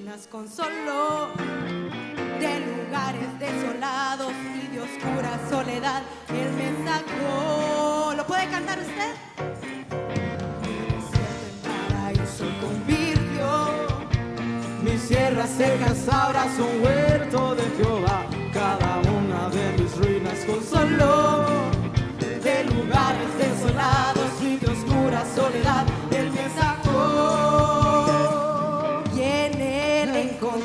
ruinas consoló, de lugares desolados y de oscura soledad, Él me sacó. ¿Lo puede cantar usted? Mi desierto en paraíso convirtió, mis sierras secas ahora son huerto de Jehová, cada una de mis ruinas consoló, de lugares desolados y de oscura soledad, Él me sacó. y en Él encontré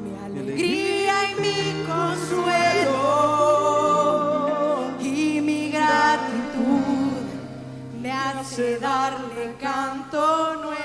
mi alegría y mi consuelo, y mi gratitud me hace darle canto nuevo.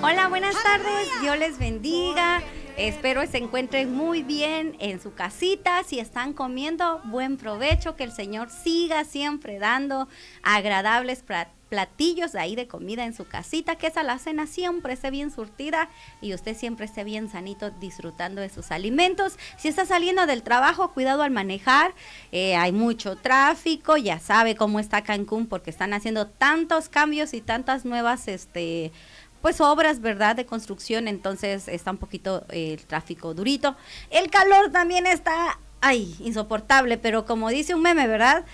Hola, buenas tardes, Dios les bendiga. Espero se encuentren muy bien en su casita. Si están comiendo, buen provecho, que el Señor siga siempre dando agradables platillos ahí de comida en su casita, que esa la cena siempre esté bien surtida y usted siempre esté bien sanito disfrutando de sus alimentos. Si está saliendo del trabajo, cuidado al manejar, hay mucho tráfico, ya sabe cómo está Cancún porque están haciendo tantos cambios y tantas nuevas pues obras, ¿verdad?, de construcción, entonces está un poquito el tráfico durito. El calor también está, insoportable, pero como dice un meme, ¿verdad?,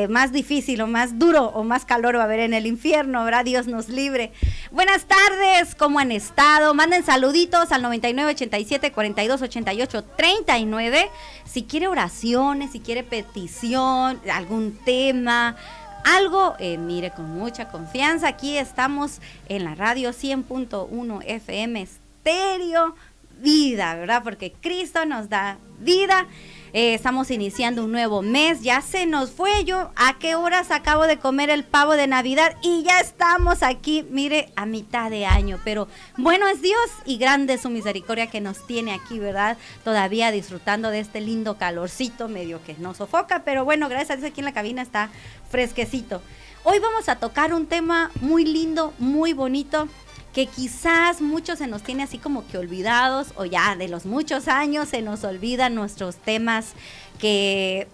más difícil o más duro o más calor va a haber en el infierno, ¿verdad? Dios nos libre. Buenas tardes, ¿cómo han estado? Manden saluditos al 9987-4288-39, si quiere oraciones, si quiere petición, algún tema, algo, mire, con mucha confianza, aquí estamos en la radio 100.1 FM Estéreo Vida, ¿verdad? Porque Cristo nos da vida. Estamos iniciando un nuevo mes, ya se nos fue. Yo a qué horas acabo de comer el pavo de Navidad y ya estamos aquí, mire, a mitad de año, pero bueno es Dios y grande es su misericordia que nos tiene aquí, ¿verdad? Todavía disfrutando de este lindo calorcito, medio que nos sofoca, pero bueno, gracias a Dios aquí en la cabina está fresquecito. Hoy vamos a tocar un tema muy lindo, muy bonito, que quizás muchos se nos tiene así como que olvidados, o ya de los muchos años se nos olvidan nuestros temas que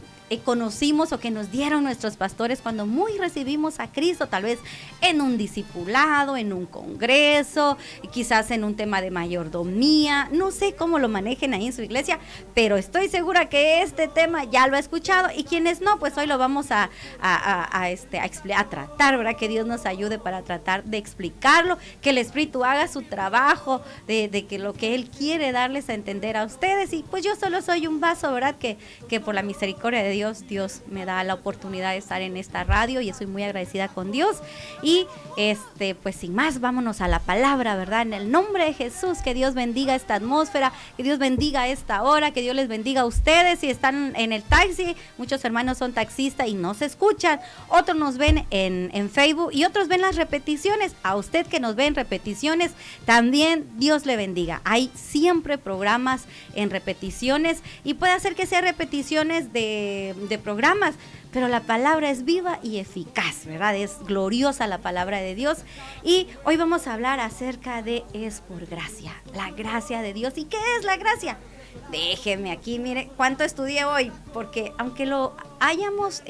conocimos o que nos dieron nuestros pastores cuando muy recibimos a Cristo, tal vez en un discipulado, en un congreso, quizás en un tema de mayordomía, no sé cómo lo manejen ahí en su iglesia, pero estoy segura que este tema ya lo ha escuchado y quienes no, pues hoy lo vamos a tratar, ¿verdad? Que Dios nos ayude para tratar de explicarlo, que el Espíritu haga su trabajo de que lo que Él quiere darles a entender a ustedes, y pues yo solo soy un vaso, ¿verdad? Que por la misericordia de Dios me da la oportunidad de estar en esta radio y estoy muy agradecida con Dios. Y pues sin más, vámonos a la palabra, ¿verdad? En el nombre de Jesús, que Dios bendiga esta atmósfera, que Dios bendiga esta hora, que Dios les bendiga a ustedes. Si están en el taxi, muchos hermanos son taxistas y no se escuchan, otros nos ven en Facebook y otros ven las repeticiones. A usted que nos ve en repeticiones, también Dios le bendiga. Hay siempre programas en repeticiones y puede hacer que sea repeticiones de programas, pero la palabra es viva y eficaz, ¿verdad? Es gloriosa la palabra de Dios. Y hoy vamos a hablar acerca de es por gracia, la gracia de Dios. ¿Y qué es la gracia? Déjeme aquí, mire cuánto estudié hoy, porque aunque lo hayamos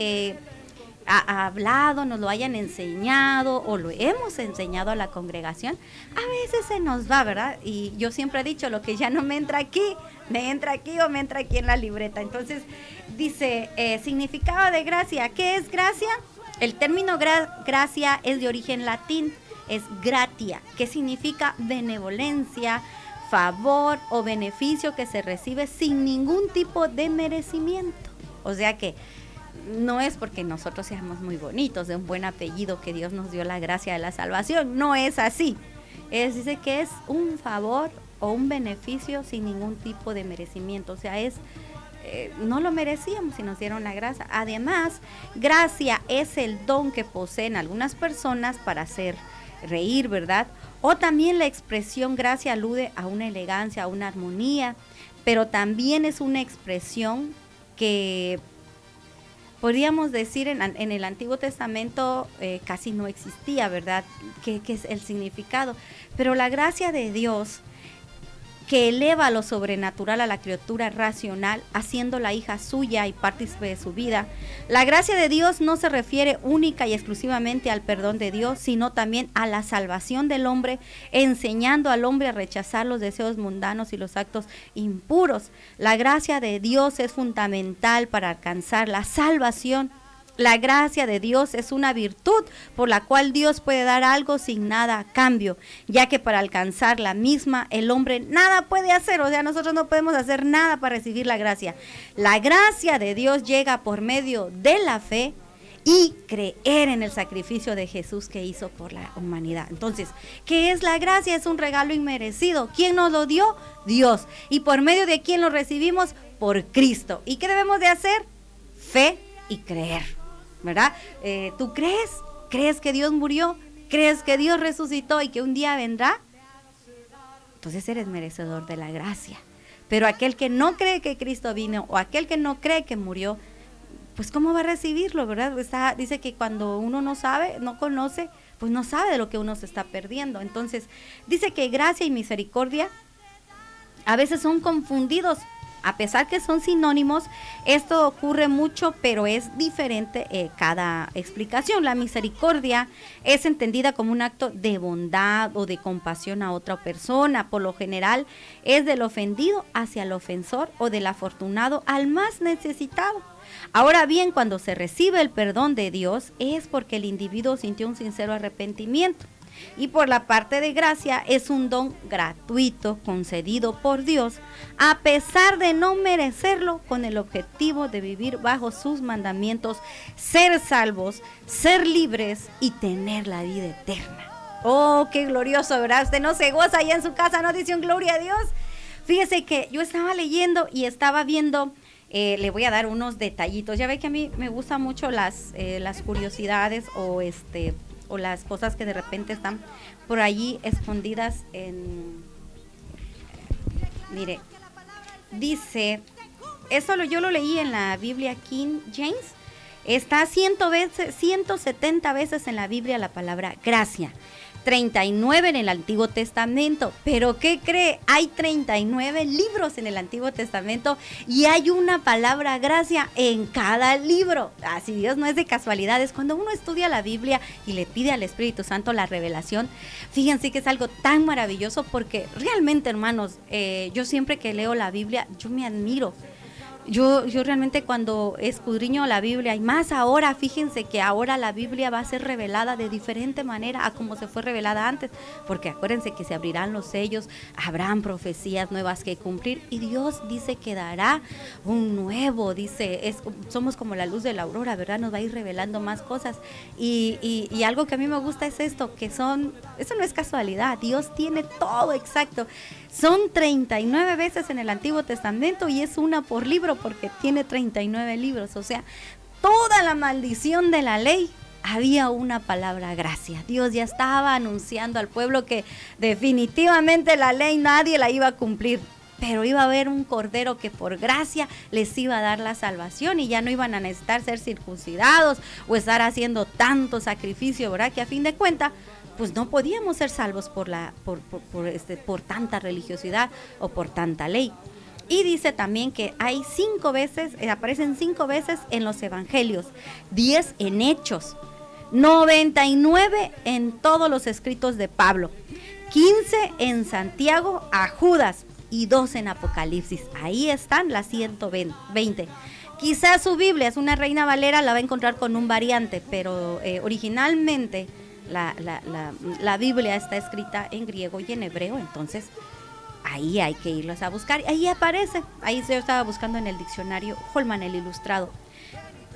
hablado, nos lo hayan enseñado o lo hemos enseñado a la congregación, a veces se nos va, ¿verdad? Y yo siempre he dicho, lo que ya no me entra aquí o me entra aquí en la libreta. Entonces dice, significado de gracia. ¿Qué es gracia? El término gracia es de origen latín, es gratia, que significa benevolencia, favor o beneficio que se recibe sin ningún tipo de merecimiento. O sea que no es porque nosotros seamos muy bonitos, de un buen apellido, que Dios nos dio la gracia de la salvación. No es así. Dice que es un favor o un beneficio sin ningún tipo de merecimiento. O sea, no lo merecíamos y nos dieron la gracia. Además, gracia es el don que poseen algunas personas para hacer reír, ¿verdad? O también la expresión gracia alude a una elegancia, a una armonía, pero también es una expresión que podríamos decir en el Antiguo Testamento casi no existía, ¿verdad? ¿Qué es el significado? Pero la gracia de Dios que eleva lo sobrenatural a la criatura racional, haciéndola hija suya y partícipe de su vida. La gracia de Dios no se refiere única y exclusivamente al perdón de Dios, sino también a la salvación del hombre, enseñando al hombre a rechazar los deseos mundanos y los actos impuros. La gracia de Dios es fundamental para alcanzar la salvación. La gracia de Dios es una virtud por la cual Dios puede dar algo sin nada a cambio, ya que para alcanzar la misma el hombre nada puede hacer, o sea, nosotros no podemos hacer nada para recibir la gracia. La gracia de Dios llega por medio de la fe y creer en el sacrificio de Jesús que hizo por la humanidad. Entonces, ¿qué es la gracia? Es un regalo inmerecido. ¿Quién nos lo dio? Dios. ¿Y por medio de quién lo recibimos? Por Cristo. ¿Y qué debemos de hacer? Fe y creer. ¿Verdad? ¿Tú crees? ¿Crees que Dios murió? ¿Crees que Dios resucitó y que un día vendrá? Entonces eres merecedor de la gracia. Pero aquel que no cree que Cristo vino o aquel que no cree que murió, pues ¿cómo va a recibirlo? ¿Verdad? Dice que cuando uno no sabe, no conoce, pues no sabe de lo que uno se está perdiendo. Entonces dice que gracia y misericordia a veces son confundidos. A pesar que son sinónimos, esto ocurre mucho, pero es diferente cada explicación. La misericordia es entendida como un acto de bondad o de compasión a otra persona. Por lo general, es del ofendido hacia el ofensor o del afortunado al más necesitado. Ahora bien, cuando se recibe el perdón de Dios, es porque el individuo sintió un sincero arrepentimiento. Y por la parte de gracia es un don gratuito concedido por Dios a pesar de no merecerlo, con el objetivo de vivir bajo sus mandamientos, ser salvos, ser libres y tener la vida eterna. Oh, qué glorioso, ¿verdad? Usted no se goza allá en su casa, no dice un gloria a Dios. Fíjese que yo estaba leyendo y estaba viendo, le voy a dar unos detallitos. Ya ve que a mí me gustan mucho las curiosidades o las cosas que de repente están por allí escondidas mire, dice, yo lo leí en la Biblia King James, está 170 veces en la Biblia la palabra gracia, 39 en el Antiguo Testamento. Pero ¿qué cree? Hay 39 libros en el Antiguo Testamento y hay una palabra gracia en cada libro. Así Dios no es de casualidades. Cuando uno estudia la Biblia y le pide al Espíritu Santo la revelación, fíjense que es algo tan maravilloso, porque realmente, hermanos, yo siempre que leo la Biblia, yo me admiro. Yo realmente cuando escudriño la Biblia, y más ahora, fíjense que ahora la Biblia va a ser revelada de diferente manera a como se fue revelada antes, porque acuérdense que se abrirán los sellos, habrán profecías nuevas que cumplir, y Dios dice que dará un nuevo, dice, somos como la luz de la aurora, ¿verdad? Nos va a ir revelando más cosas, y algo que a mí me gusta es esto, eso no es casualidad, Dios tiene todo exacto. Son 39 veces en el Antiguo Testamento y es una por libro, porque tiene 39 libros. O sea, toda la maldición de la ley, había una palabra gracia. Dios ya estaba anunciando al pueblo que definitivamente la ley nadie la iba a cumplir, pero iba a haber un cordero que por gracia les iba a dar la salvación y ya no iban a necesitar ser circuncidados o estar haciendo tanto sacrificio, ¿verdad? Que a fin de cuentas, pues no podíamos ser salvos por tanta religiosidad o por tanta ley. Y dice también que hay 5 veces, aparecen 5 veces en los evangelios, 10 en Hechos, 99 en todos los escritos de Pablo, 15 en Santiago a Judas y 2 en Apocalipsis. Ahí están las 120. Quizás su Biblia es una Reina Valera, la va a encontrar con un variante, pero originalmente la Biblia está escrita en griego y en hebreo, entonces ahí hay que irlos a buscar. Ahí aparece, ahí yo estaba buscando en el diccionario Holman el Ilustrado.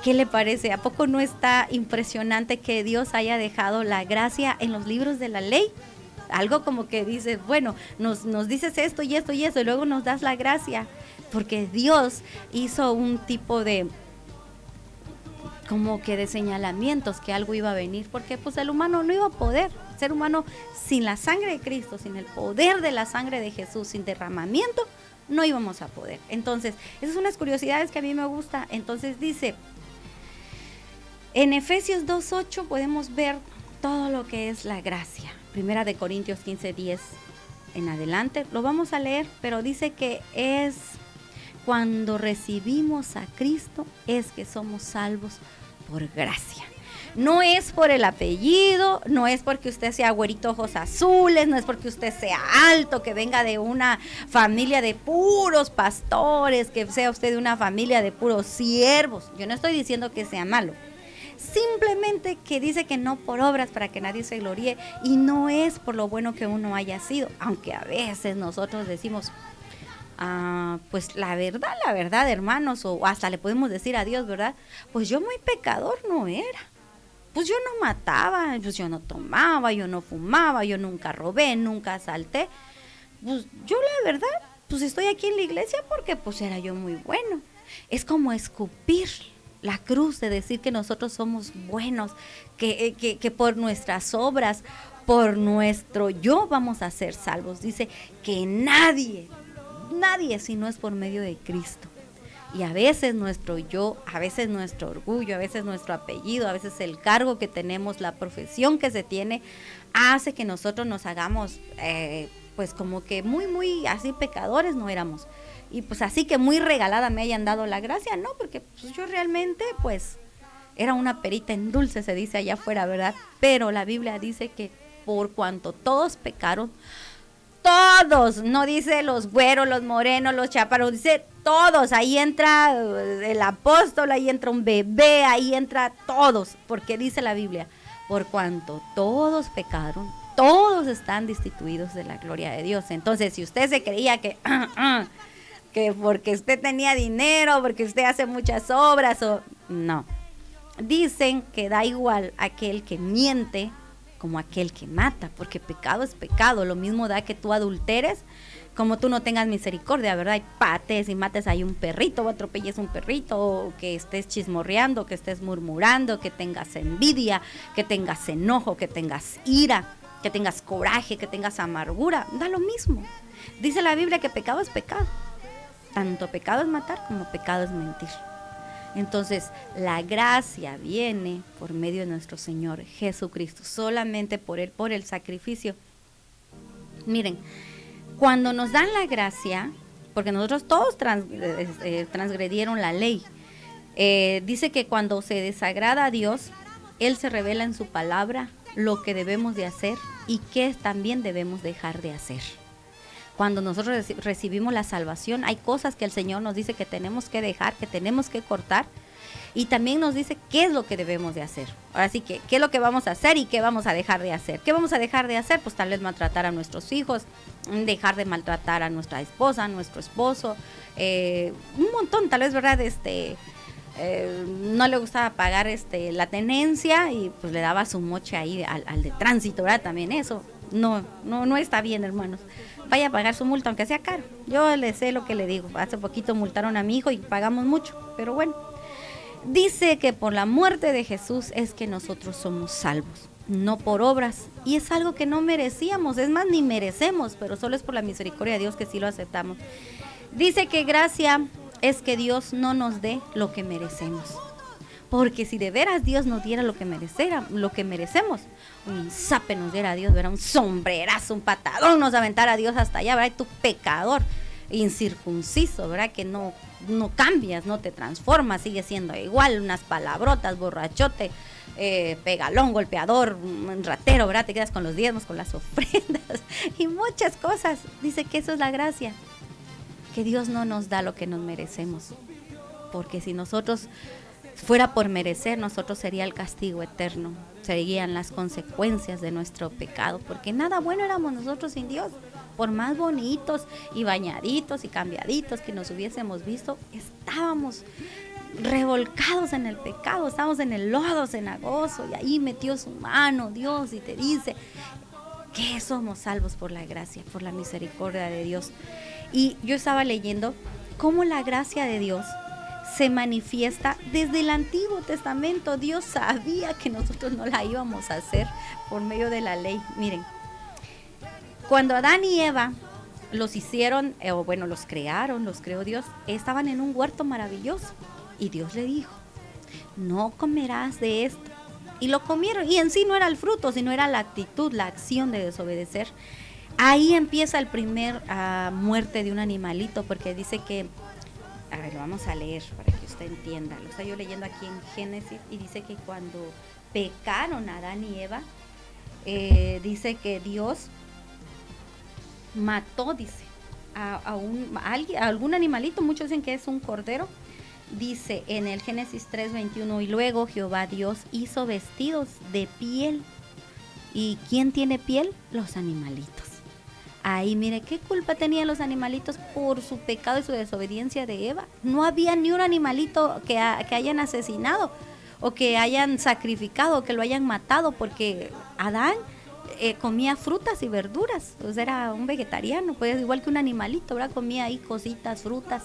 ¿Qué le parece? ¿A poco no está impresionante que Dios haya dejado la gracia en los libros de la ley? Algo como que dices, bueno, nos dices esto y esto y eso, y luego nos das la gracia, porque Dios hizo un tipo de como que de señalamientos que algo iba a venir, porque pues el humano no iba a poder, el ser humano sin la sangre de Cristo, sin el poder de la sangre de Jesús, sin derramamiento, no íbamos a poder. Entonces, esas son las curiosidades que a mí me gusta. Entonces dice, en Efesios 2:8 podemos ver todo lo que es la gracia. Primera de Corintios 15:10 en adelante, lo vamos a leer, pero dice que es cuando recibimos a Cristo es que somos salvos por gracia. No es por el apellido, no es porque usted sea güerito ojos azules, no es porque usted sea alto, que venga de una familia de puros pastores, que sea usted de una familia de puros siervos. Yo no estoy diciendo que sea malo. Simplemente que dice que no por obras para que nadie se gloríe, y no es por lo bueno que uno haya sido, aunque a veces nosotros decimos, pues la verdad, hermanos, o hasta le podemos decir a Dios, ¿verdad? Pues yo muy pecador no era. Pues yo no mataba, pues yo no tomaba, yo no fumaba, yo nunca robé, nunca asalté. Pues yo la verdad, pues estoy aquí en la iglesia porque pues era yo muy bueno. Es como escupir la cruz de decir que nosotros somos buenos, que por nuestras obras, por nuestro yo vamos a ser salvos. Dice que nadie si no es por medio de Cristo. Y a veces nuestro yo, a veces nuestro orgullo, a veces nuestro apellido, a veces el cargo que tenemos, la profesión que se tiene, hace que nosotros nos hagamos, pues como que muy así pecadores no éramos. Y pues así que muy regalada me hayan dado la gracia, no, porque pues yo realmente pues era una perita en dulce, se dice allá afuera, ¿verdad? Pero la Biblia dice que por cuanto todos pecaron, todos, no dice los güeros, los morenos, los chaparros, dice todos, ahí entra el apóstol, ahí entra un bebé, ahí entra todos, porque dice la Biblia, por cuanto todos pecaron, todos están destituidos de la gloria de Dios. Entonces, si usted se creía que porque usted tenía dinero, porque usted hace muchas obras, o no, dicen que da igual aquel que miente como aquel que mata, porque pecado es pecado. Lo mismo da que tú adulteres, como tú no tengas misericordia, ¿verdad? Y pates y mates ahí un perrito, o atropelles un perrito, o que estés chismorreando, que estés murmurando, que tengas envidia, que tengas enojo, que tengas ira, que tengas coraje, que tengas amargura, da lo mismo. Dice la Biblia que pecado es pecado. Tanto pecado es matar como pecado es mentir. Entonces, la gracia viene por medio de nuestro Señor Jesucristo, solamente por Él, por el sacrificio. Miren, cuando nos dan la gracia, porque nosotros todos transgredieron la ley, dice que cuando se desagrada a Dios, Él se revela en su palabra lo que debemos de hacer y qué también debemos dejar de hacer. Cuando nosotros recibimos la salvación, hay cosas que el Señor nos dice que tenemos que dejar, que tenemos que cortar, y también nos dice qué es lo que debemos de hacer. Ahora sí que, qué es lo que vamos a hacer y qué vamos a dejar de hacer. ¿Qué vamos a dejar de hacer? Pues tal vez maltratar a nuestros hijos, dejar de maltratar a nuestra esposa, a nuestro esposo, un montón, tal vez, ¿verdad? No le gustaba pagar la tenencia y pues le daba su moche ahí al de tránsito, ¿verdad? También eso no está bien, hermanos. Vaya a pagar su multa, aunque sea caro. Yo le sé lo que le digo. Hace poquito multaron a mi hijo y pagamos mucho, pero bueno. Dice que por la muerte de Jesús es que nosotros somos salvos, no por obras. Y es algo que no merecíamos, es más, ni merecemos, pero solo es por la misericordia de Dios que sí lo aceptamos. Dice que gracia es que Dios no nos dé lo que merecemos. Porque si de veras Dios nos diera lo que merecemos, un zape nos diera a Dios, ¿verdad? Un sombrerazo, un patadón nos aventara a Dios hasta allá, ¿verdad? Y tú pecador, incircunciso, ¿verdad? Que no cambias, no te transformas, sigues siendo igual, unas palabrotas, borrachote, pegalón, golpeador, ratero, ¿verdad? Te quedas con los diezmos, con las ofrendas y muchas cosas. Dice que eso es la gracia, que Dios no nos da lo que nos merecemos, porque si nosotros fuera por merecer, nosotros sería el castigo eterno, serían las consecuencias de nuestro pecado, porque nada bueno éramos nosotros sin Dios. Por más bonitos y bañaditos y cambiaditos que nos hubiésemos visto, estábamos revolcados en el pecado, estábamos en el lodo cenagoso, y ahí metió su mano Dios y te dice que somos salvos por la gracia, por la misericordia de Dios. Y yo estaba leyendo cómo la gracia de Dios se manifiesta desde el Antiguo Testamento. Dios sabía que nosotros no la íbamos a hacer por medio de la ley. Miren, cuando Adán y Eva los hicieron, los crearon, los creó Dios, estaban en un huerto maravilloso y Dios le dijo, no comerás de esto. Y lo comieron, y en sí no era el fruto, sino era la actitud, la acción de desobedecer. Ahí empieza el primer muerte de un animalito, porque dice que, a ver, lo vamos a leer para que usted entienda. Lo estoy yo leyendo aquí en Génesis y dice que cuando pecaron Adán y Eva, dice que Dios mató, dice, a algún animalito, muchos dicen que es un cordero. Dice en el Génesis 3:21, y luego Jehová Dios hizo vestidos de piel. ¿Y quién tiene piel? Los animalitos. Ahí mire, ¿qué culpa tenían los animalitos por su pecado y su desobediencia de Eva? No había ni un animalito que hayan asesinado o que hayan sacrificado o que lo hayan matado, porque Adán comía frutas y verduras, o sea, era un vegetariano, pues igual que un animalito, ¿verdad? Comía ahí cositas, frutas.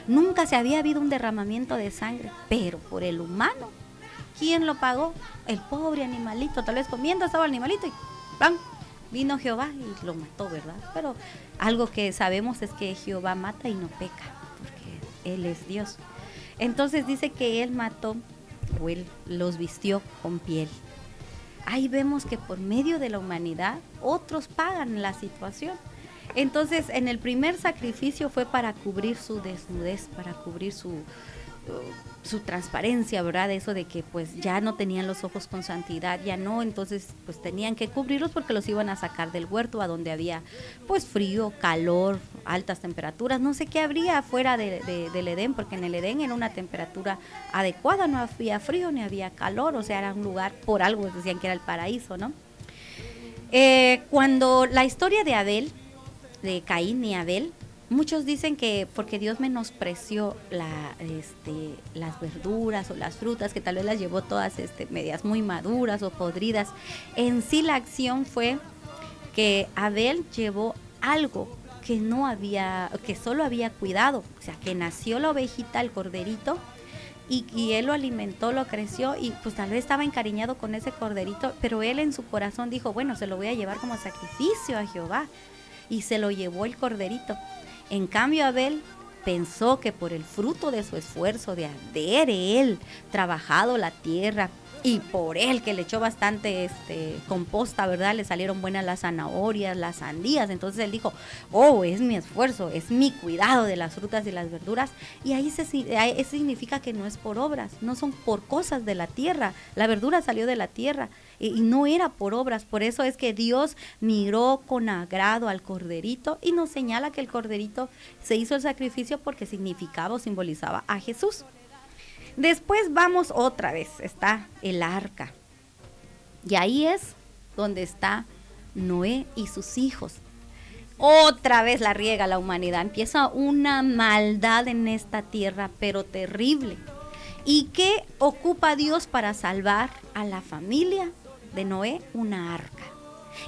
Nunca se había habido un derramamiento de sangre, pero por el humano, ¿quién lo pagó? El pobre animalito, tal vez comiendo estaba el animalito y ¡pam! Vino Jehová y lo mató, ¿verdad? Pero algo que sabemos es que Jehová mata y no peca, porque Él es Dios. Entonces dice que Él mató, o Él los vistió con piel. Ahí vemos que por medio de la humanidad, otros pagan la situación. Entonces, en el primer sacrificio fue para cubrir su desnudez, para cubrir su transparencia, ¿verdad? Eso de que pues ya no tenían los ojos con santidad, ya no, entonces pues tenían que cubrirlos porque los iban a sacar del huerto a donde había pues frío, calor, altas temperaturas, no sé qué habría afuera del Edén, porque en el Edén era una temperatura adecuada, no había frío ni había calor, o sea, era un lugar, por algo decían que era el paraíso, ¿no? Cuando la historia de Abel, de Caín y Abel, muchos dicen que porque Dios menospreció las verduras o las frutas, que tal vez las llevó todas medias muy maduras o podridas. En sí la acción fue que Abel llevó algo que solo había cuidado, o sea, que nació la ovejita, el corderito, y él lo alimentó, lo creció, y pues tal vez estaba encariñado con ese corderito, pero él en su corazón dijo, bueno, se lo voy a llevar como sacrificio a Jehová, y se lo llevó el corderito. En cambio, Abel pensó que por el fruto de su esfuerzo, de haber él trabajado la tierra, y por él que le echó bastante composta, ¿verdad? Le salieron buenas las zanahorias, las sandías. Entonces él dijo, oh, es mi esfuerzo, es mi cuidado de las frutas y las verduras. Y ahí eso significa que no es por obras, no son por cosas de la tierra. La verdura salió de la tierra y no era por obras. Por eso es que Dios miró con agrado al corderito y nos señala que el corderito se hizo el sacrificio porque significaba o simbolizaba a Jesús. Después vamos otra vez, está el arca. Y ahí es donde está Noé y sus hijos. Otra vez la riega la humanidad. Empieza una maldad en esta tierra, pero terrible. ¿Y qué ocupa Dios para salvar a la familia de Noé? Una arca.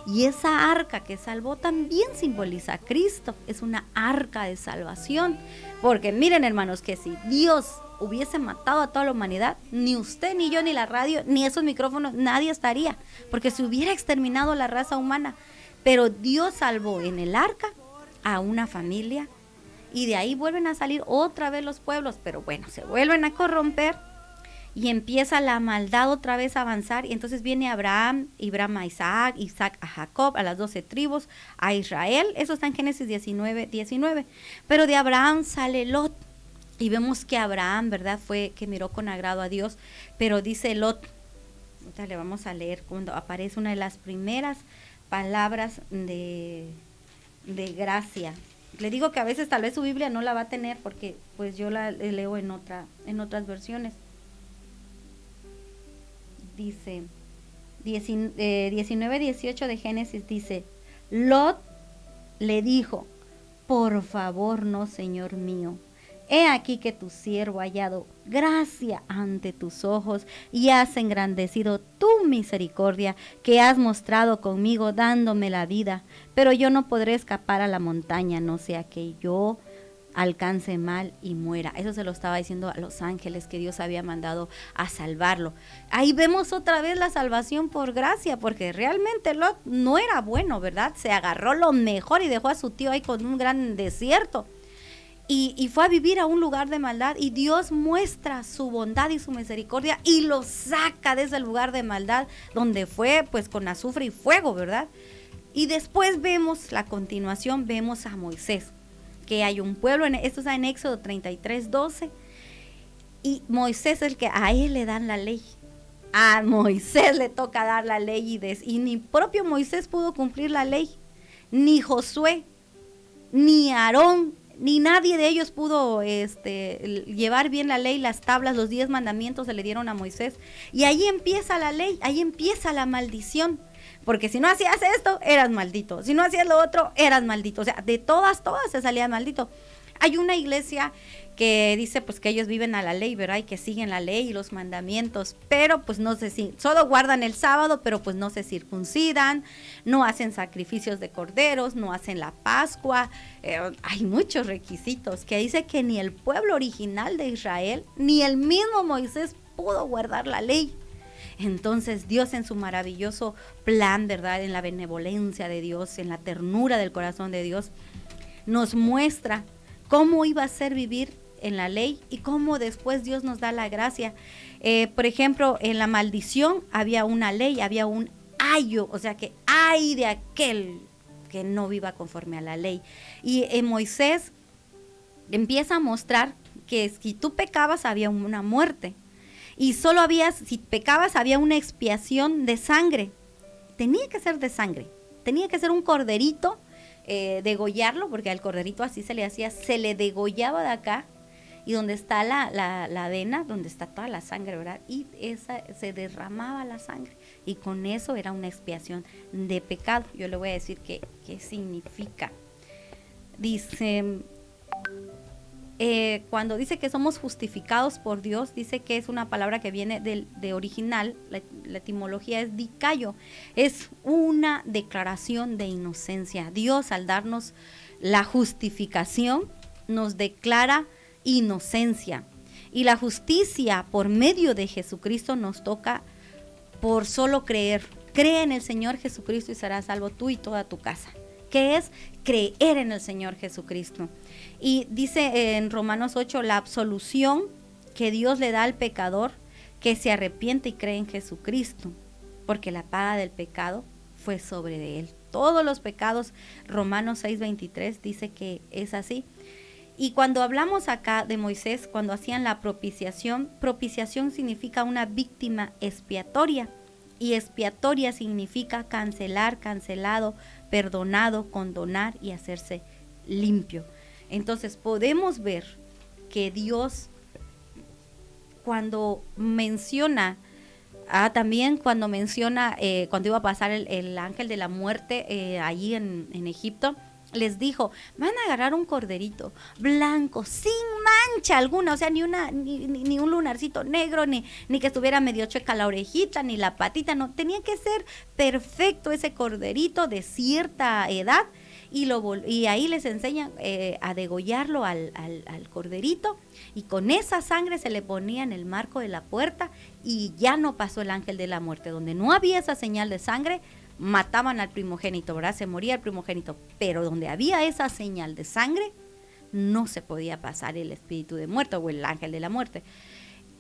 Y esa arca que salvó también simboliza a Cristo. Es una arca de salvación. Porque miren, hermanos, que si Dios hubiese matado a toda la humanidad, ni usted, ni yo, ni la radio, ni esos micrófonos, nadie estaría, porque se hubiera exterminado la raza humana. Pero Dios salvó en el arca a una familia, y de ahí vuelven a salir otra vez los pueblos, pero bueno, se vuelven a corromper y empieza la maldad otra vez a avanzar. Y entonces viene Abraham a Isaac, Isaac a Jacob, a las 12 tribus, a Israel. Eso está en Génesis 19. Pero de Abraham sale Lot. Y vemos que Abraham, ¿verdad? Fue que miró con agrado a Dios, pero dice Lot, ahorita le vamos a leer cuando aparece una de las primeras palabras de gracia. Le digo que a veces tal vez su Biblia no la va a tener porque pues yo la leo en otras versiones. Dice 19:18 de Génesis, dice, Lot le dijo, por favor, no, Señor mío. He aquí que tu siervo ha hallado gracia ante tus ojos y has engrandecido tu misericordia que has mostrado conmigo dándome la vida. Pero yo no podré escapar a la montaña, no sea que yo alcance mal y muera. Eso se lo estaba diciendo a los ángeles que Dios había mandado a salvarlo. Ahí vemos otra vez la salvación por gracia, porque realmente Lot no era bueno, ¿verdad? Se agarró lo mejor y dejó a su tío ahí con un gran desierto. Y fue a vivir a un lugar de maldad, y Dios muestra su bondad y su misericordia y lo saca de ese lugar de maldad donde fue pues con azufre y fuego, ¿verdad? Y después vemos la continuación, vemos a Moisés, que hay un pueblo, esto está en Éxodo 33:12, y Moisés es el que a él le dan la ley. A Moisés le toca dar la ley y ni propio Moisés pudo cumplir la ley, ni Josué, ni Aarón, ni nadie de ellos pudo llevar bien la ley. Las tablas, los 10 mandamientos se le dieron a Moisés, y ahí empieza la ley, ahí empieza la maldición, porque si no hacías esto, eras maldito, si no hacías lo otro, eras maldito, o sea, de todas se salía maldito. Hay una iglesia que dice pues que ellos viven a la ley, ¿verdad? Y que siguen la ley y los mandamientos, pero pues no sé si, solo guardan el sábado, pero pues no se circuncidan, no hacen sacrificios de corderos, no hacen la Pascua, hay muchos requisitos que dice que ni el pueblo original de Israel, ni el mismo Moisés pudo guardar la ley. Entonces Dios, en su maravilloso plan, ¿verdad? En la benevolencia de Dios, en la ternura del corazón de Dios, nos muestra cómo iba a ser vivir en la ley y cómo después Dios nos da la gracia. Por ejemplo, en la maldición había una ley, había un ayo, o sea que ay de aquel que no viva conforme a la ley. Y Moisés empieza a mostrar que si tú pecabas había una muerte, y solo si pecabas había una expiación de sangre. Tenía que ser de sangre, tenía que ser un corderito, degollarlo, porque al corderito así se le hacía, se le degollaba de acá, y donde está la vena, donde está toda la sangre, ¿verdad? Y esa se derramaba la sangre, y con eso era una expiación de pecado. Yo le voy a decir qué significa. Dice, cuando dice que somos justificados por Dios, dice que es una palabra que viene de original, la etimología es dicayo, es una declaración de inocencia. Dios, al darnos la justificación, nos declara inocencia, y la justicia por medio de Jesucristo nos toca por solo creer. Cree en el Señor Jesucristo y serás salvo tú y toda tu casa. ¿Qué es? Creer en el Señor Jesucristo. Y dice en Romanos 8, la absolución que Dios le da al pecador que se arrepiente y cree en Jesucristo, porque la paga del pecado fue sobre de él. Todos los pecados, Romanos 6:23 dice que es así. Y cuando hablamos acá de Moisés, cuando hacían la propiciación significa una víctima expiatoria, y expiatoria significa cancelar, cancelado, perdonado, condonar y hacerse limpio. Entonces podemos ver que Dios, cuando menciona, también cuando menciona cuando iba a pasar el ángel de la muerte allí en Egipto, les dijo, van a agarrar un corderito blanco, sin mancha alguna, o sea, ni un lunarcito negro, ni que estuviera medio chueca la orejita, ni la patita, no, tenía que ser perfecto ese corderito de cierta edad, y ahí les enseñan a degollarlo al corderito, y con esa sangre se le ponía en el marco de la puerta, y ya no pasó el ángel de la muerte. Donde no había esa señal de sangre, mataban al primogénito, ¿verdad? Se moría el primogénito, pero donde había esa señal de sangre, no se podía pasar el espíritu de muerte o el ángel de la muerte.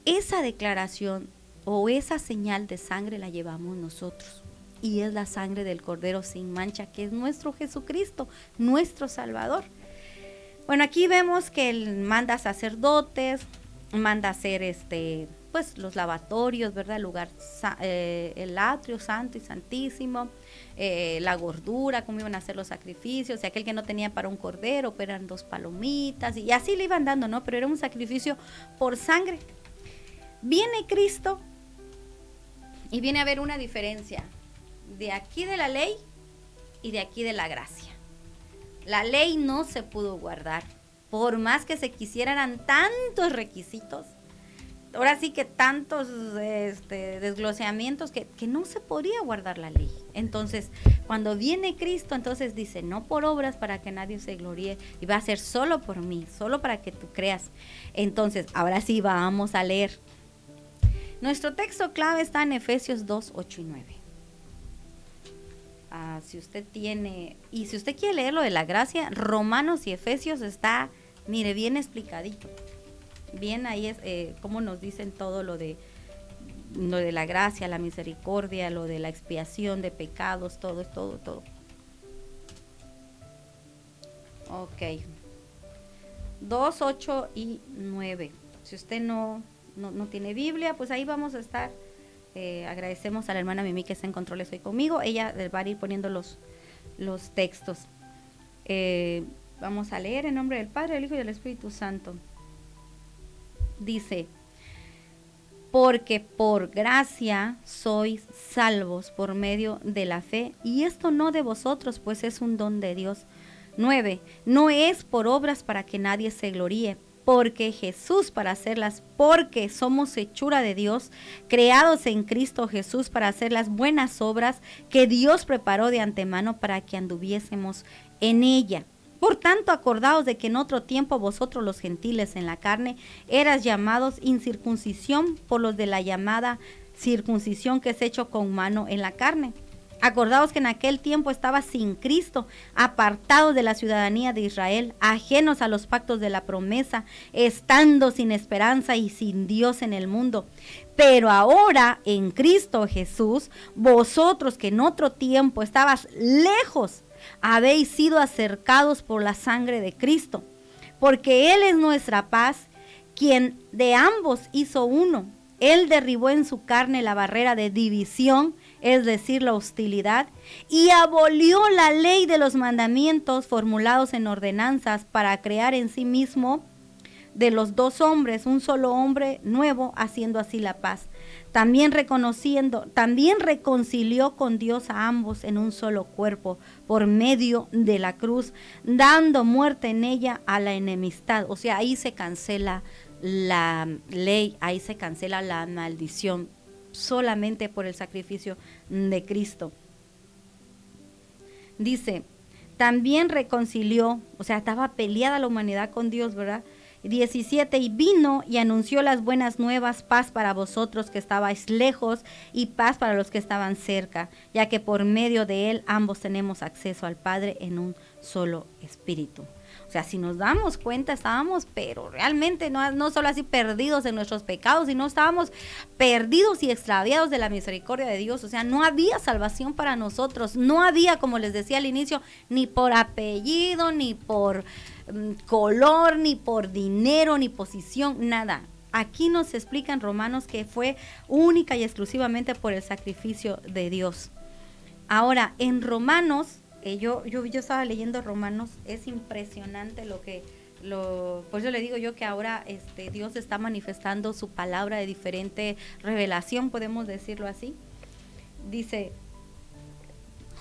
Esa declaración o esa señal de sangre la llevamos nosotros, y es la sangre del Cordero sin mancha, que es nuestro Jesucristo, nuestro Salvador. Bueno, aquí vemos que Él manda sacerdotes, manda hacer pues los lavatorios, ¿verdad? El lugar, el atrio santo y santísimo, la gordura, cómo iban a hacer los sacrificios, y aquel que no tenía para un cordero, pero eran 2 palomitas, y así le iban dando, ¿no? Pero era un sacrificio por sangre. Viene Cristo y viene a haber una diferencia de aquí de la ley y de aquí de la gracia. La ley no se pudo guardar, por más que se quisieran, eran tantos requisitos, ahora sí que tantos desgloseamientos que no se podía guardar la ley. Entonces, cuando viene Cristo, entonces dice, no por obras para que nadie se gloríe, y va a ser solo por mí, solo para que tú creas. Entonces, ahora sí vamos a leer. Nuestro texto clave está en Efesios 2, 8 y 9. Si usted tiene, y si usted quiere leer lo de la gracia, Romanos y Efesios está, mire, bien explicadito. Bien, ahí es como nos dicen todo lo de la gracia, la misericordia, lo de la expiación de pecados, todo. Ok. 2, 8 y 9. Si usted no tiene Biblia, pues ahí vamos a estar. Agradecemos a la hermana Mimi que está en controles hoy conmigo. Ella va a ir poniendo los textos. Vamos a leer en nombre del Padre, del Hijo y del Espíritu Santo. Dice: porque por gracia sois salvos por medio de la fe, y esto no de vosotros, pues es un don de Dios. 9. No es por obras para que nadie se gloríe, porque Jesús para hacerlas, porque somos hechura de Dios, creados en Cristo Jesús para hacer las buenas obras que Dios preparó de antemano para que anduviésemos en ella. Por tanto, acordaos de que en otro tiempo vosotros los gentiles en la carne eras llamados incircuncisión por los de la llamada circuncisión que es hecho con mano en la carne. Acordaos que en aquel tiempo estaba sin Cristo, apartados de la ciudadanía de Israel, ajenos a los pactos de la promesa, estando sin esperanza y sin Dios en el mundo. Pero ahora en Cristo Jesús, vosotros que en otro tiempo estabas lejos, habéis sido acercados por la sangre de Cristo, porque Él es nuestra paz, quien de ambos hizo uno. Él derribó en su carne la barrera de división, es decir, la hostilidad, y abolió la ley de los mandamientos formulados en ordenanzas para crear en sí mismo de los dos hombres un solo hombre nuevo, haciendo así la paz. También reconcilió con Dios a ambos en un solo cuerpo por medio de la cruz, dando muerte en ella a la enemistad. O sea, ahí se cancela la ley, ahí se cancela la maldición, solamente por el sacrificio de Cristo. Dice, también reconcilió, o sea, estaba peleada la humanidad con Dios, ¿verdad? 17, y vino y anunció las buenas nuevas, paz para vosotros que estabais lejos y paz para los que estaban cerca, ya que por medio de él ambos tenemos acceso al Padre en un solo espíritu. O sea, si nos damos cuenta, estábamos, pero realmente no solo así perdidos en nuestros pecados, sino estábamos perdidos y extraviados de la misericordia de Dios. O sea, no había salvación para nosotros, no había, como les decía al inicio, ni por apellido, ni por color, ni por dinero, ni posición, nada. Aquí nos explica en Romanos que fue única y exclusivamente por el sacrificio de Dios. Ahora, en Romanos, yo estaba leyendo Romanos, es impresionante por eso le digo yo que ahora Dios está manifestando su palabra de diferente revelación, podemos decirlo así. Dice,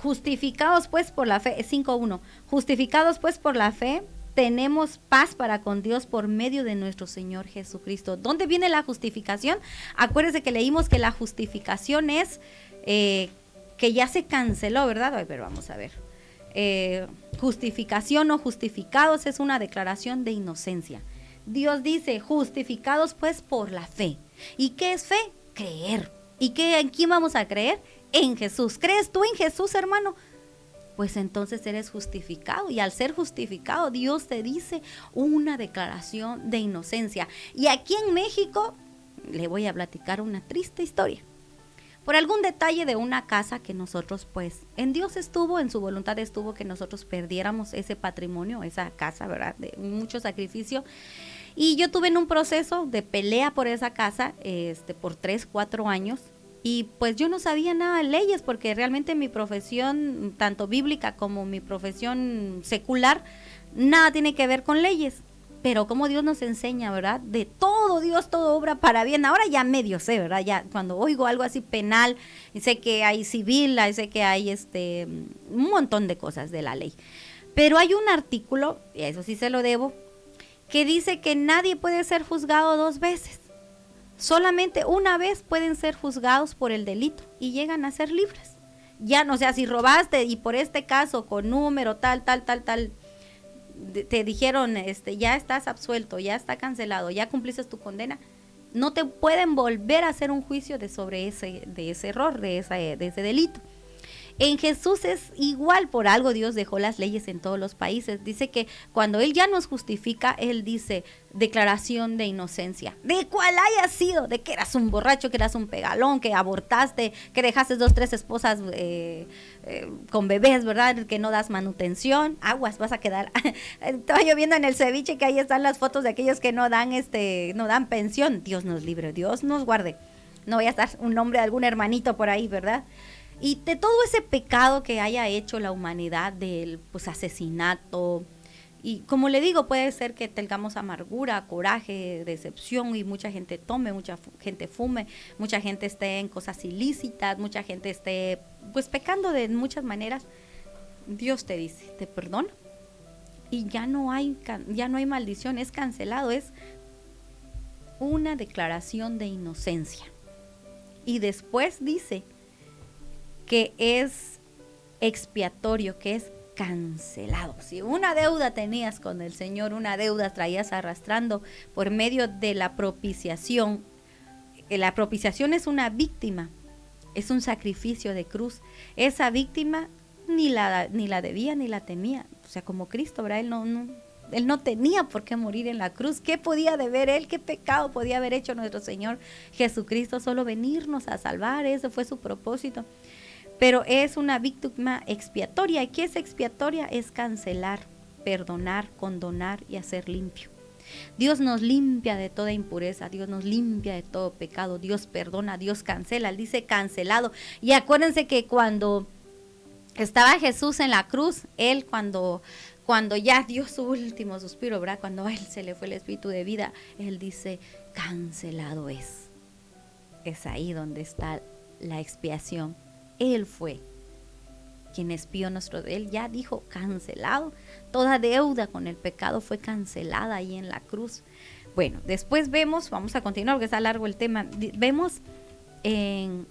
justificados pues por la fe, 5:1, justificados pues por la fe, tenemos paz para con Dios por medio de nuestro Señor Jesucristo. ¿Dónde viene la justificación? Acuérdense que leímos que la justificación es que ya se canceló, ¿verdad? Ay, pero vamos a ver. Justificación o justificados es una declaración de inocencia. Dios dice, justificados pues por la fe. ¿Y qué es fe? Creer. ¿Y en quién vamos a creer? En Jesús. ¿Crees tú en Jesús, hermano? Pues entonces eres justificado, y al ser justificado Dios te dice una declaración de inocencia. Y aquí en México le voy a platicar una triste historia. Por algún detalle de una casa que nosotros, pues, en Dios estuvo, en su voluntad estuvo que nosotros perdiéramos ese patrimonio, esa casa, ¿verdad? De mucho sacrificio. Y yo tuve en un proceso de pelea por esa casa, por 3-4 años. Y pues yo no sabía nada de leyes, porque realmente mi profesión, tanto bíblica como mi profesión secular, nada tiene que ver con leyes. Pero como Dios nos enseña, ¿verdad? De todo Dios, todo obra para bien. Ahora ya medio sé, ¿verdad? Ya cuando oigo algo así penal, y sé que hay civil, sé que hay un montón de cosas de la ley. Pero hay un artículo, y a eso sí se lo debo, que dice que nadie puede ser juzgado 2 veces. Solamente una vez pueden ser juzgados por el delito y llegan a ser libres. Ya no, o sea, si robaste y por este caso con número tal, te dijeron, ya estás absuelto, ya está cancelado, ya cumpliste tu condena, no te pueden volver a hacer un juicio sobre ese error, de ese delito. En Jesús es igual, por algo Dios dejó las leyes en todos los países. Dice que cuando Él ya nos justifica, Él dice declaración de inocencia. De cuál haya sido, de que eras un borracho, que eras un pegalón, que abortaste, que dejaste 2, 3 esposas con bebés, ¿verdad? Que no das manutención. Aguas, vas a quedar. Estaba yo viendo en el ceviche que ahí están las fotos de aquellos que no dan pensión. Dios nos libre, Dios nos guarde. No voy a estar un nombre de algún hermanito por ahí, ¿verdad? Y de todo ese pecado que haya hecho la humanidad, del asesinato, y como le digo, puede ser que tengamos amargura, coraje, decepción, y mucha gente tome, mucha gente fume, mucha gente esté en cosas ilícitas, mucha gente esté pecando de muchas maneras. Dios te dice, te perdono, y ya no hay maldición, es cancelado, es una declaración de inocencia. Y después dice que es expiatorio, que es cancelado. Si una deuda tenías con el Señor, una deuda traías arrastrando por medio de la propiciación. La propiciación es una víctima, es un sacrificio de cruz. Esa víctima ni la debía ni la temía. O sea, como Cristo, ¿verdad? Él no tenía por qué morir en la cruz. ¿Qué podía deber él? ¿Qué pecado podía haber hecho nuestro Señor Jesucristo? Solo venirnos a salvar. Ese fue su propósito. Pero es una víctima expiatoria. ¿Y qué es expiatoria? Es cancelar, perdonar, condonar y hacer limpio. Dios nos limpia de toda impureza, Dios nos limpia de todo pecado, Dios perdona, Dios cancela. Él dice cancelado. Y acuérdense que cuando estaba Jesús en la cruz, Él cuando ya dio su último suspiro, ¿verdad? Cuando a Él se le fue el espíritu de vida, Él dice cancelado es. Es ahí donde está la expiación. Él fue quien expió Él ya dijo cancelado. Toda deuda con el pecado fue cancelada ahí en la cruz. Bueno, después vamos a continuar porque está largo el tema. Vemos en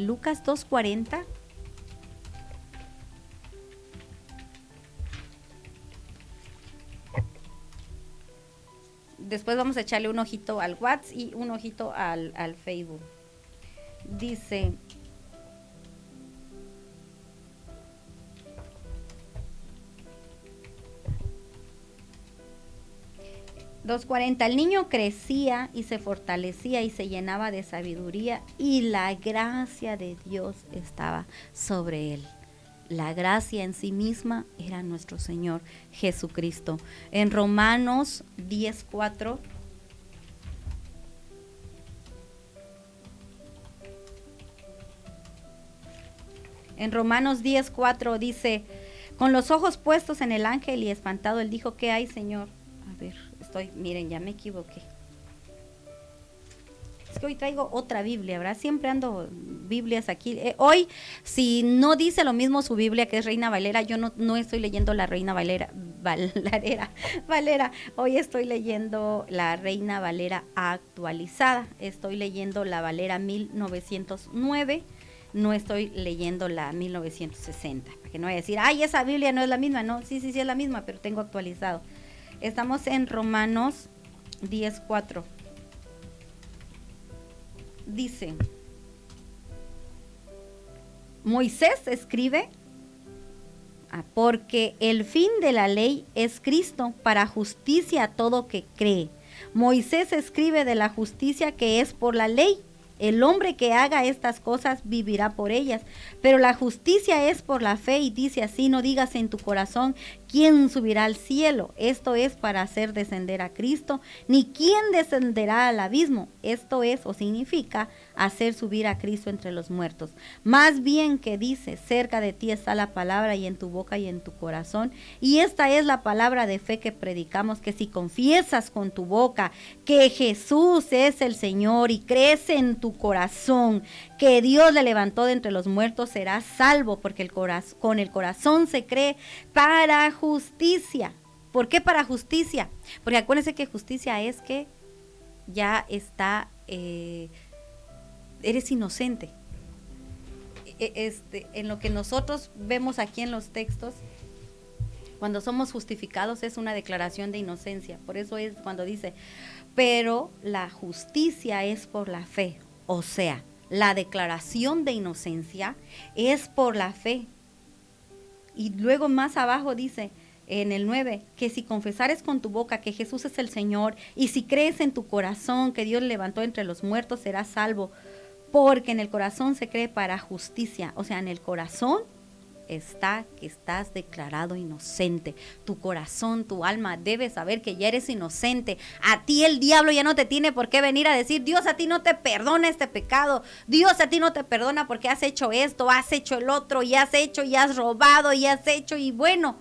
Lucas 2:40. Después vamos a echarle un ojito al WhatsApp y un ojito al Facebook. Dice: "2:40, el niño crecía y se fortalecía y se llenaba de sabiduría, y la gracia de Dios estaba sobre él". La gracia en sí misma era nuestro Señor Jesucristo. En Romanos 10:4. En Romanos 10:4 dice: "Con los ojos puestos en el ángel y espantado, él dijo: ¿Qué hay, Señor?". A ver, miren, ya me equivoqué. Es que hoy traigo otra Biblia, ¿verdad? Siempre ando Biblias aquí. Hoy, si no dice lo mismo su Biblia, que es Reina Valera, yo no estoy leyendo la Reina Valera. Hoy estoy leyendo la Reina Valera actualizada. Estoy leyendo la Valera 1909. No estoy leyendo la 1960. Para que no vaya a decir, ay, esa Biblia no es la misma. No, sí es la misma, pero tengo actualizado. Estamos en Romanos 10:4. Dice: Moisés escribe: "Porque el fin de la ley es Cristo para justicia a todo que cree". Moisés escribe de la justicia que es por la ley. El hombre que haga estas cosas vivirá por ellas. Pero la justicia es por la fe, y dice así: "No digas en tu corazón, ¿quién subirá al cielo?". Esto es para hacer descender a Cristo. Ni quién descenderá al abismo. Esto es, o significa, hacer subir a Cristo entre los muertos. Más bien que dice: cerca de ti está la palabra, y en tu boca y en tu corazón. Y esta es la palabra de fe que predicamos: que si confiesas con tu boca que Jesús es el Señor y crees en tu corazón que Dios le levantó de entre los muertos, serás salvo, porque con el corazón se cree para justicia. ¿Por qué para justicia? Porque acuérdense que justicia es que ya está, eres inocente. En lo que nosotros vemos aquí en los textos, cuando somos justificados es una declaración de inocencia. Por eso es cuando dice: pero la justicia es por la fe. O sea, la declaración de inocencia es por la fe. Y luego más abajo dice, en el 9, que si confesares con tu boca que Jesús es el Señor y si crees en tu corazón que Dios levantó entre los muertos, serás salvo. Porque en el corazón se cree para justicia. O sea, en el corazón está que estás declarado inocente. Tu corazón, tu alma debe saber que ya eres inocente. A ti el diablo ya no te tiene por qué venir a decir, Dios a ti no te perdona este pecado. Dios a ti no te perdona porque has hecho esto, has hecho el otro, y has hecho, y has robado, y has hecho, y bueno.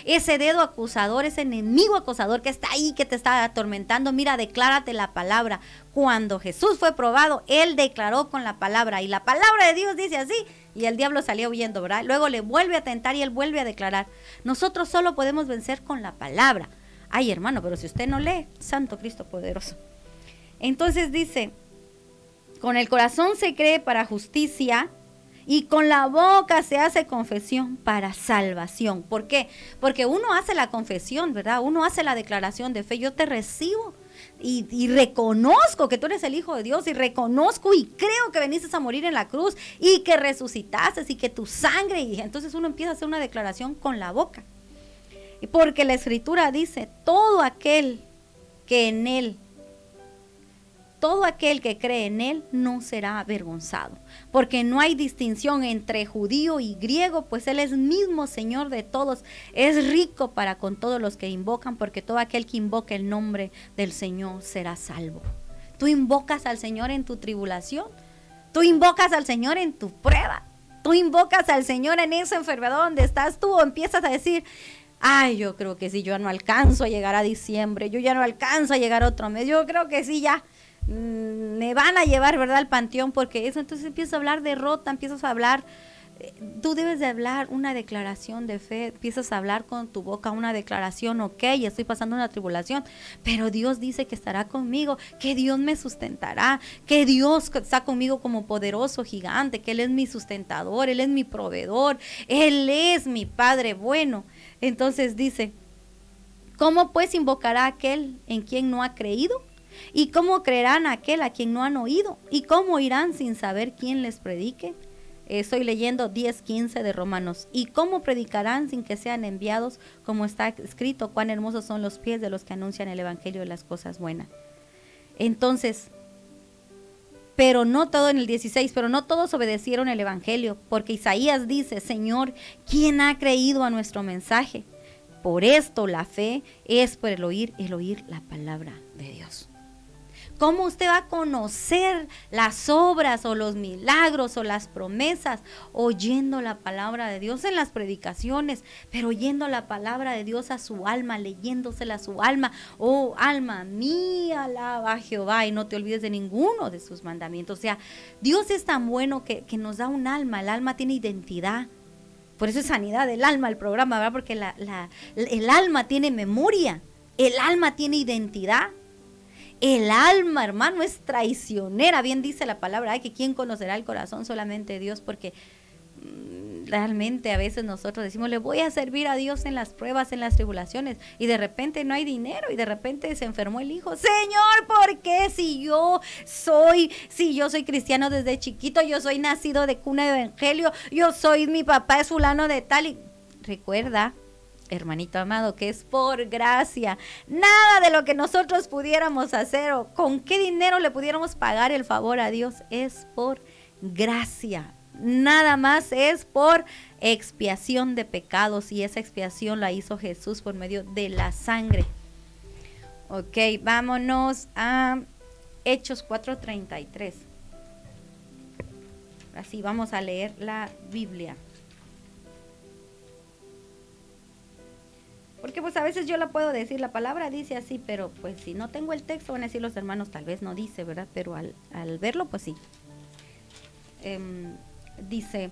Ese dedo acusador, ese enemigo acusador que está ahí, que te está atormentando, mira, declárate la palabra. Cuando Jesús fue probado, Él declaró con la palabra, y la palabra de Dios dice así, y el diablo salió huyendo, ¿verdad? Luego le vuelve a tentar y Él vuelve a declarar. Nosotros solo podemos vencer con la palabra. Ay, hermano, pero si usted no lee, Santo Cristo poderoso. Entonces dice, con el corazón se cree para justicia, y con la boca se hace confesión para salvación. ¿Por qué? Porque uno hace la confesión, ¿verdad? Uno hace la declaración de fe. Yo te recibo y reconozco que tú eres el Hijo de Dios, y reconozco y creo que viniste a morir en la cruz y que resucitaste y que tu sangre. Y entonces uno empieza a hacer una declaración con la boca. Y porque la Escritura dice, todo aquel que cree en Él no será avergonzado, porque no hay distinción entre judío y griego, pues Él es mismo Señor de todos, es rico para con todos los que invocan, porque todo aquel que invoque el nombre del Señor será salvo. Tú invocas al Señor en tu tribulación, tú invocas al Señor en tu prueba, tú invocas al Señor en esa enfermedad donde estás tú, o empiezas a decir, ay, yo creo que sí, yo no alcanzo a llegar a diciembre, yo ya no alcanzo a llegar a otro mes, yo creo que sí, ya me van a llevar, ¿verdad?, al panteón, porque eso. Entonces empiezas a hablar derrota, empiezas a hablar, tú debes de hablar una declaración de fe, empiezas a hablar con tu boca una declaración, ok, estoy pasando una tribulación, pero Dios dice que estará conmigo, que Dios me sustentará, que Dios está conmigo como poderoso gigante, que Él es mi sustentador, Él es mi proveedor, Él es mi Padre bueno. Entonces dice, ¿cómo pues invocará aquel en quien no ha creído? ¿Y cómo creerán aquel a quien no han oído? ¿Y cómo irán sin saber quién les predique? Estoy leyendo 10:15 de Romanos. ¿Y cómo predicarán sin que sean enviados? Como está escrito, cuán hermosos son los pies de los que anuncian el evangelio de las cosas buenas. Entonces, pero no todo, en el 16, pero no todos obedecieron el evangelio, porque Isaías dice, Señor, ¿quién ha creído a nuestro mensaje? Por esto la fe es por el oír la palabra de Dios. ¿Cómo usted va a conocer las obras o los milagros o las promesas? Oyendo la palabra de Dios en las predicaciones, pero oyendo la palabra de Dios a su alma, leyéndosela a su alma. Oh, alma mía, alaba a Jehová y no te olvides de ninguno de sus mandamientos. O sea, Dios es tan bueno que nos da un alma. El alma tiene identidad. Por eso es sanidad del alma el programa, ¿verdad? Porque el alma tiene memoria, el alma tiene identidad. El alma, hermano, es traicionera. Bien dice la palabra, ay, que quién conocerá el corazón, solamente Dios, porque realmente a veces nosotros decimos, le voy a servir a Dios en las pruebas, en las tribulaciones, y de repente no hay dinero, y de repente se enfermó el hijo. Señor, ¿por qué? Si yo soy cristiano desde chiquito, yo soy nacido de cuna de evangelio, mi papá es fulano de tal. Y recuerda, hermanito amado, que es por gracia. Nada de lo que nosotros pudiéramos hacer o con qué dinero le pudiéramos pagar el favor a Dios es por gracia. Nada más es por expiación de pecados, y esa expiación la hizo Jesús por medio de la sangre. Ok, vámonos a Hechos 4:33. Así vamos a leer la Biblia. Porque pues a veces yo la puedo decir, la palabra dice así, pero pues si no tengo el texto van a decir los hermanos, tal vez no dice, ¿verdad? Pero al verlo, pues sí. Dice,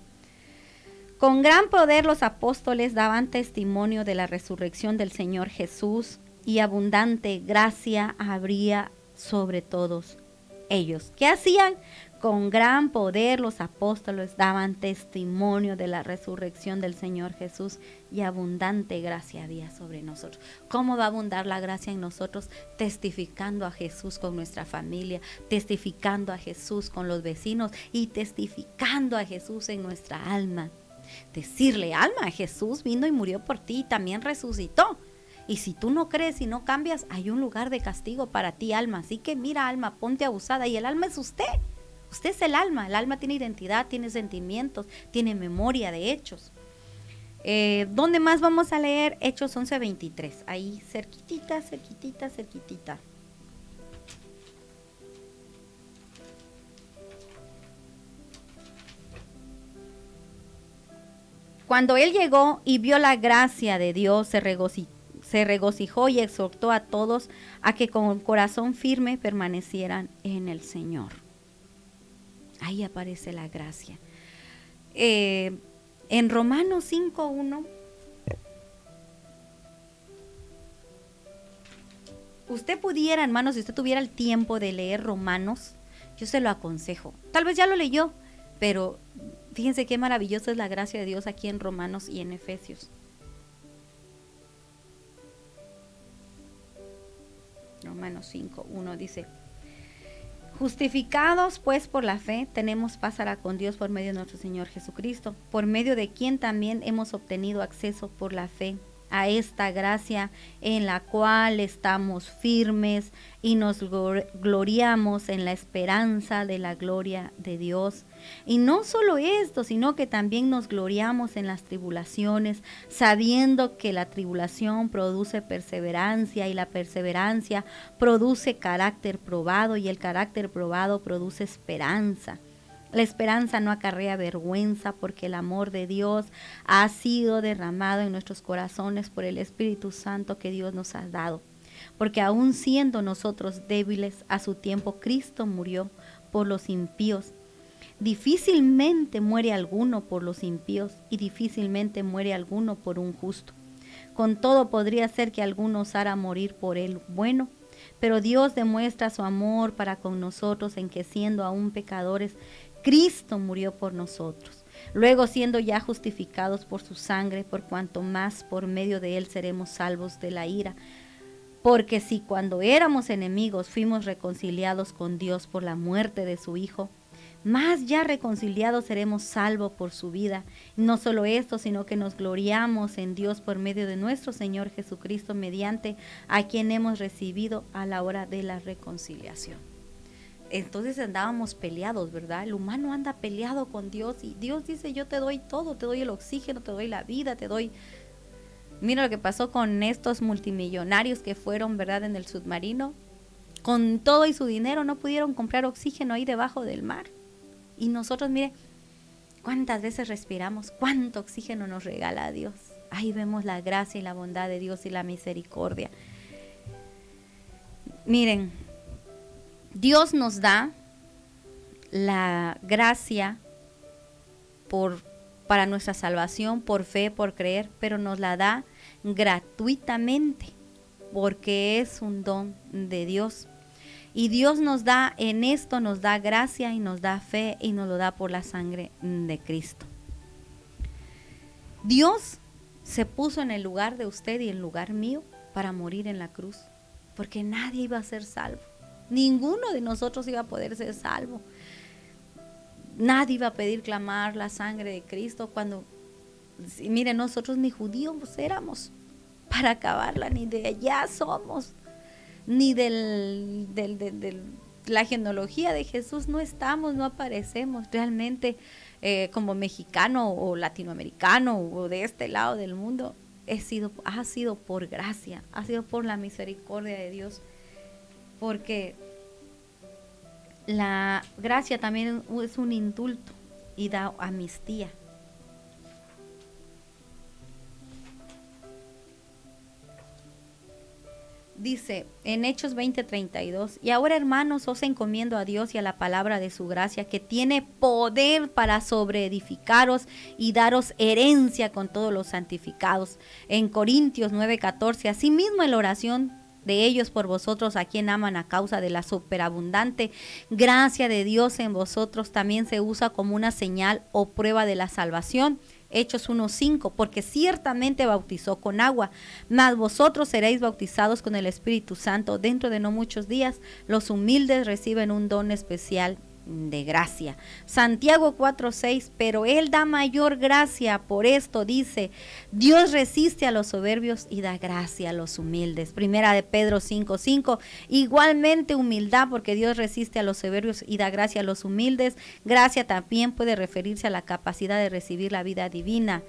con gran poder los apóstoles daban testimonio de la resurrección del Señor Jesús, y abundante gracia habría sobre todos ellos. ¿Qué hacían? Con gran poder los apóstoles daban testimonio de la resurrección del Señor Jesús, y abundante gracia había sobre nosotros. ¿Cómo va a abundar la gracia en nosotros? Testificando a Jesús con nuestra familia, testificando a Jesús con los vecinos y testificando a Jesús en nuestra alma. Decirle, alma, Jesús vino y murió por ti y también resucitó. Y si tú no crees y no cambias, hay un lugar de castigo para ti, alma. Así que mira, alma, ponte abusada. Y el alma es usted. Usted es el alma tiene identidad, tiene sentimientos, tiene memoria de hechos. ¿Dónde más vamos a leer? Hechos 11:23, ahí cerquitita. Cuando él llegó y vio la gracia de Dios, se regocijó y exhortó a todos a que con corazón firme permanecieran en el Señor. Ahí aparece la gracia. En Romanos 5:1, usted pudiera, hermanos, si usted tuviera el tiempo de leer Romanos, yo se lo aconsejo. Tal vez ya lo leyó, pero fíjense qué maravillosa es la gracia de Dios aquí en Romanos y en Efesios. Romanos 5:1 dice: justificados pues por la fe, tenemos paz para con Dios por medio de nuestro Señor Jesucristo, por medio de quien también hemos obtenido acceso por la fe a esta gracia en la cual estamos firmes y nos gloriamos en la esperanza de la gloria de Dios. Y no solo esto, sino que también nos gloriamos en las tribulaciones, sabiendo que la tribulación produce perseverancia y la perseverancia produce carácter probado y el carácter probado produce esperanza. La esperanza no acarrea vergüenza porque el amor de Dios ha sido derramado en nuestros corazones por el Espíritu Santo que Dios nos ha dado. Porque aun siendo nosotros débiles, a su tiempo Cristo murió por los impíos. Difícilmente muere alguno por los impíos y difícilmente muere alguno por un justo. Con todo podría ser que alguno osara morir por el bueno, pero Dios demuestra su amor para con nosotros en que siendo aún pecadores, Cristo murió por nosotros. Luego, siendo ya justificados por su sangre, por cuanto más por medio de él seremos salvos de la ira. Porque si cuando éramos enemigos fuimos reconciliados con Dios por la muerte de su Hijo, más ya reconciliados seremos salvos por su vida. Y no solo esto, sino que nos gloriamos en Dios por medio de nuestro Señor Jesucristo, mediante a quien hemos recibido a la hora de la reconciliación. Entonces andábamos peleados, ¿verdad? El humano anda peleado con Dios y Dios dice: yo te doy todo, te doy el oxígeno, te doy la vida, te doy... Mira lo que pasó con estos multimillonarios que fueron, ¿verdad?, en el submarino. Con todo y su dinero no pudieron comprar oxígeno ahí debajo del mar. Y nosotros, mire, cuántas veces respiramos, cuánto oxígeno nos regala Dios. Ahí vemos la gracia y la bondad de Dios y la misericordia. Miren, Dios nos da la gracia para nuestra salvación, por fe, por creer, pero nos la da gratuitamente, porque es un don de Dios. Y Dios nos da en esto, nos da gracia y nos da fe y nos lo da por la sangre de Cristo. Dios se puso en el lugar de usted y en el lugar mío para morir en la cruz, porque nadie iba a ser salvo. Ninguno de nosotros iba a poder ser salvo. Nadie iba a pedir clamar la sangre de Cristo cuando, miren, nosotros ni judíos éramos para acabarla, ni de allá somos, ni de la genealogía de Jesús no estamos, no aparecemos realmente como mexicano o latinoamericano o de este lado del mundo. Ha sido por gracia, ha sido por la misericordia de Dios, porque la gracia también es un indulto y da amnistía. Dice en Hechos 20:32: y ahora, hermanos, os encomiendo a Dios y a la palabra de su gracia, que tiene poder para sobreedificaros y daros herencia con todos los santificados. En Corintios 9:14: asimismo en la oración de ellos por vosotros, a quien aman a causa de la superabundante gracia de Dios en vosotros, también se usa como una señal o prueba de la salvación. Hechos 1:5: porque ciertamente bautizó con agua, mas vosotros seréis bautizados con el Espíritu Santo dentro de no muchos días. Los humildes reciben un don especial de gracia. Santiago 4:6, pero Él da mayor gracia, por esto dice, Dios resiste a los soberbios y da gracia a los humildes. Primera de Pedro 5:5, igualmente humildad, porque Dios resiste a los soberbios y da gracia a los humildes. Gracia también puede referirse a la capacidad de recibir la vida divina.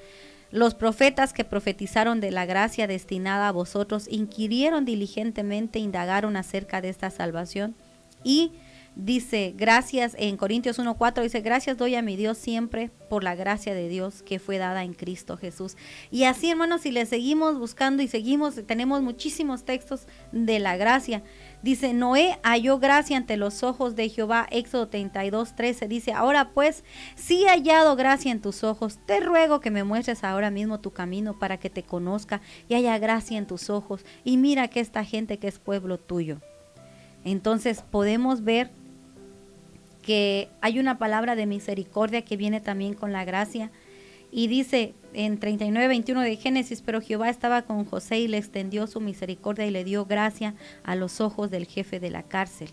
Los profetas que profetizaron de la gracia destinada a vosotros inquirieron diligentemente, indagaron acerca de esta salvación y dice, gracias, en Corintios 1:4 dice, gracias doy a mi Dios siempre por la gracia de Dios que fue dada en Cristo Jesús. Y así, hermanos, si le seguimos buscando y tenemos muchísimos textos de la gracia. Dice, Noé halló gracia ante los ojos de Jehová, Éxodo 32:13, dice, ahora pues, si he hallado gracia en tus ojos, te ruego que me muestres ahora mismo tu camino para que te conozca y haya gracia en tus ojos. Y mira que esta gente que es pueblo tuyo. Entonces podemos ver que hay una palabra de misericordia que viene también con la gracia. Y dice en 39:21 de Génesis, pero Jehová estaba con José y le extendió su misericordia y le dio gracia a los ojos del jefe de la cárcel.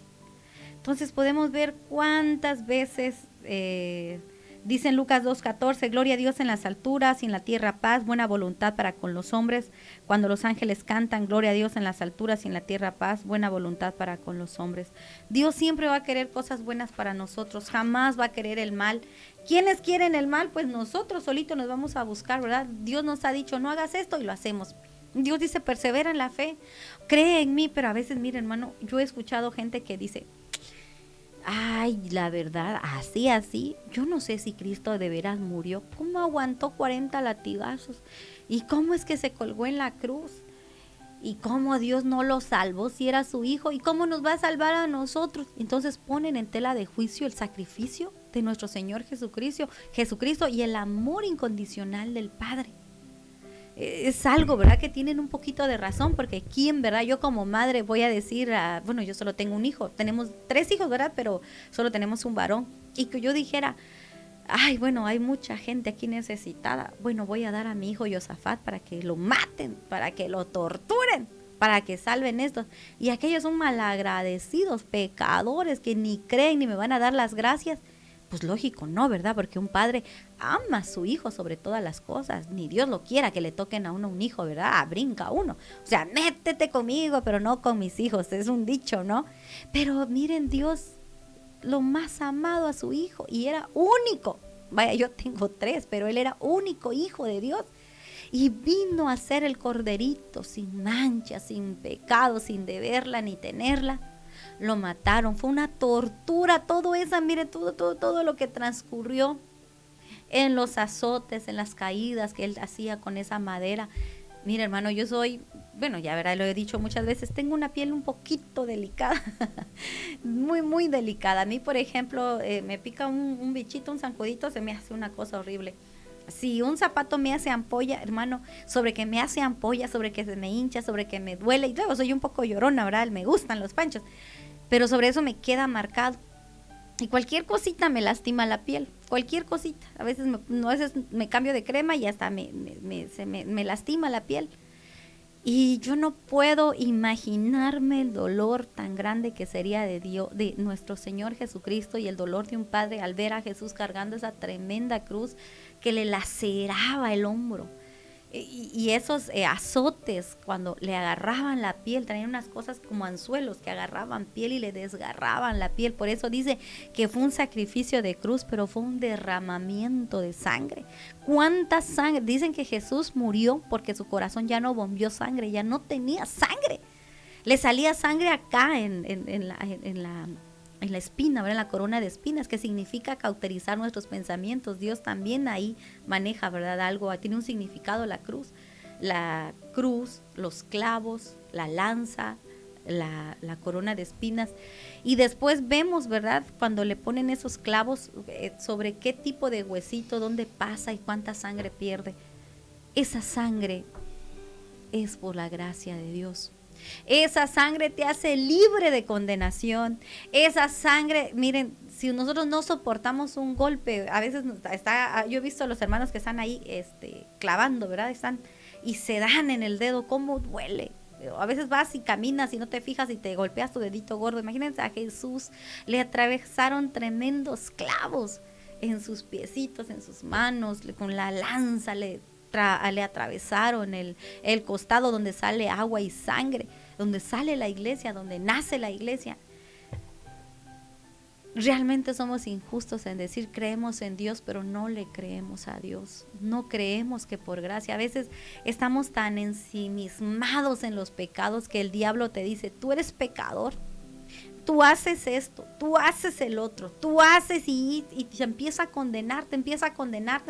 Entonces podemos ver cuántas veces dice en Lucas 2:14, gloria a Dios en las alturas y en la tierra paz, buena voluntad para con los hombres. Cuando los ángeles cantan, gloria a Dios en las alturas y en la tierra paz, buena voluntad para con los hombres. Dios siempre va a querer cosas buenas para nosotros, jamás va a querer el mal. ¿Quiénes quieren el mal? Pues nosotros solitos nos vamos a buscar, ¿verdad? Dios nos ha dicho, no hagas esto y lo hacemos. Dios dice, persevera en la fe, cree en mí, pero a veces, mire, hermano, yo he escuchado gente que dice, ay, la verdad, así, yo no sé si Cristo de veras murió. ¿Cómo aguantó 40 latigazos? ¿Y cómo es que se colgó en la cruz? ¿Y cómo Dios no lo salvó si era su hijo? ¿Y cómo nos va a salvar a nosotros? Entonces ponen en tela de juicio el sacrificio de nuestro Señor Jesucristo y el amor incondicional del Padre. Es algo, ¿verdad? Que tienen un poquito de razón, porque aquí en verdad yo como madre voy a decir, bueno, yo solo tengo un hijo, tenemos 3 hijos, ¿verdad? Pero solo tenemos un varón. Y que yo dijera, ay, bueno, hay mucha gente aquí necesitada, bueno, voy a dar a mi hijo Josafat para que lo maten, para que lo torturen, para que salven esto. Y aquellos son malagradecidos, pecadores, que ni creen ni me van a dar las gracias. Pues lógico, no, ¿verdad? Porque un padre ama a su hijo sobre todas las cosas. Ni Dios lo quiera que le toquen a uno un hijo, ¿verdad? Brinca uno. O sea, métete conmigo, pero no con mis hijos. Es un dicho, ¿no? Pero miren, Dios lo más amado a su hijo y era único. Vaya, yo tengo 3, pero él era único hijo de Dios. Y vino a ser el corderito sin mancha, sin pecado, sin deberla ni tenerla. Lo mataron, fue una tortura, todo eso, mire, todo lo que transcurrió en los azotes, en las caídas que él hacía con esa madera. Mire, hermano, yo soy, bueno, ya verá, lo he dicho muchas veces, tengo una piel un poquito delicada, muy delicada. A mí, por ejemplo, me pica un bichito, un zancudito, se me hace una cosa horrible. Si un zapato me hace ampolla, hermano, sobre que me hace ampolla, sobre que se me hincha, sobre que me duele, y luego soy un poco llorona, ¿verdad? Me gustan los panchos, pero sobre eso me queda marcado. Y cualquier cosita me lastima la piel, cualquier cosita. A veces me cambio de crema y hasta me lastima la piel. Y yo no puedo imaginarme el dolor tan grande que sería de Dios, de nuestro Señor Jesucristo, y el dolor de un padre al ver a Jesús cargando esa tremenda cruz que le laceraba el hombro. Y esos azotes cuando le agarraban la piel, traían unas cosas como anzuelos que agarraban piel y le desgarraban la piel. Por eso dice que fue un sacrificio de cruz, pero fue un derramamiento de sangre. ¿Cuánta sangre? Dicen que Jesús murió porque su corazón ya no bombeó sangre, ya no tenía sangre. Le salía sangre acá en la espina, ¿verdad? En la corona de espinas, que significa cauterizar nuestros pensamientos. Dios también ahí maneja, ¿verdad? Algo, tiene un significado la cruz. La cruz, los clavos, la lanza, la corona de espinas. Y después vemos, ¿verdad? Cuando le ponen esos clavos, sobre qué tipo de huesito, dónde pasa y cuánta sangre pierde. Esa sangre es por la gracia de Dios. Esa sangre te hace libre de condenación. Esa sangre, miren, si nosotros no soportamos un golpe, a veces yo he visto a los hermanos que están ahí clavando, ¿verdad? Y se dan en el dedo, cómo duele. A veces vas y caminas y no te fijas y te golpeas tu dedito gordo. Imagínense, a Jesús le atravesaron tremendos clavos en sus piecitos, en sus manos, con la lanza le atravesaron el costado donde sale agua y sangre, donde sale la iglesia, donde nace la iglesia. Realmente somos injustos en decir creemos en Dios, pero no le creemos a Dios. No creemos que por gracia. A veces estamos tan ensimismados en los pecados que el diablo te dice, tú eres pecador. Tú haces esto, tú haces el otro, tú haces y te empieza a condenar, te empieza a condenar.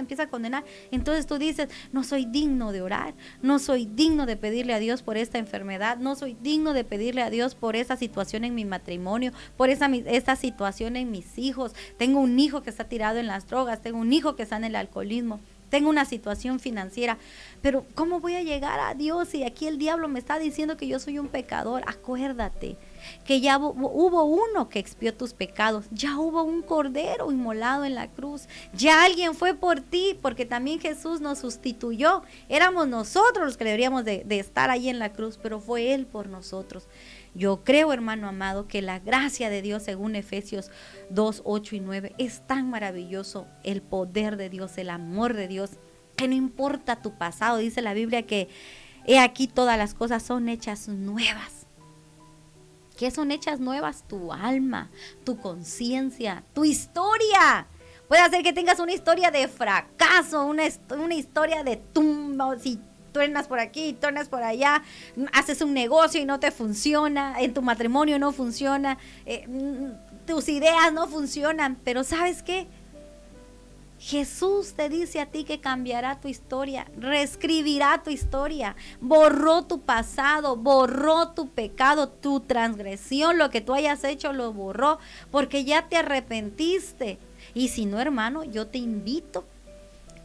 Entonces tú dices, no soy digno de orar, no soy digno de pedirle a Dios por esta enfermedad, no soy digno de pedirle a Dios por esa situación en mi matrimonio, por esta situación en mis hijos. Tengo un hijo que está tirado en las drogas, tengo un hijo que está en el alcoholismo. Tengo una situación financiera, pero ¿cómo voy a llegar a Dios si aquí el diablo me está diciendo que yo soy un pecador? Acuérdate que ya hubo uno que expió tus pecados, ya hubo un cordero inmolado en la cruz, ya alguien fue por ti, porque también Jesús nos sustituyó. Éramos nosotros los que deberíamos de estar ahí en la cruz, pero fue Él por nosotros. Yo creo, hermano amado, que la gracia de Dios, según Efesios 2, 8 y 9, es tan maravilloso, el poder de Dios, el amor de Dios, que no importa tu pasado. Dice la Biblia que he aquí todas las cosas son hechas nuevas. ¿Qué son hechas nuevas? Tu alma, tu conciencia, tu historia. Puede ser que tengas una historia de fracaso, una historia de tumba, si truenas por aquí, truenas por allá, haces un negocio y no te funciona, en tu matrimonio no funciona, tus ideas no funcionan, pero ¿sabes qué? Jesús te dice a ti que cambiará tu historia, reescribirá tu historia, borró tu pasado, borró tu pecado, tu transgresión, lo que tú hayas hecho lo borró, porque ya te arrepentiste. Y si no, hermano, yo te invito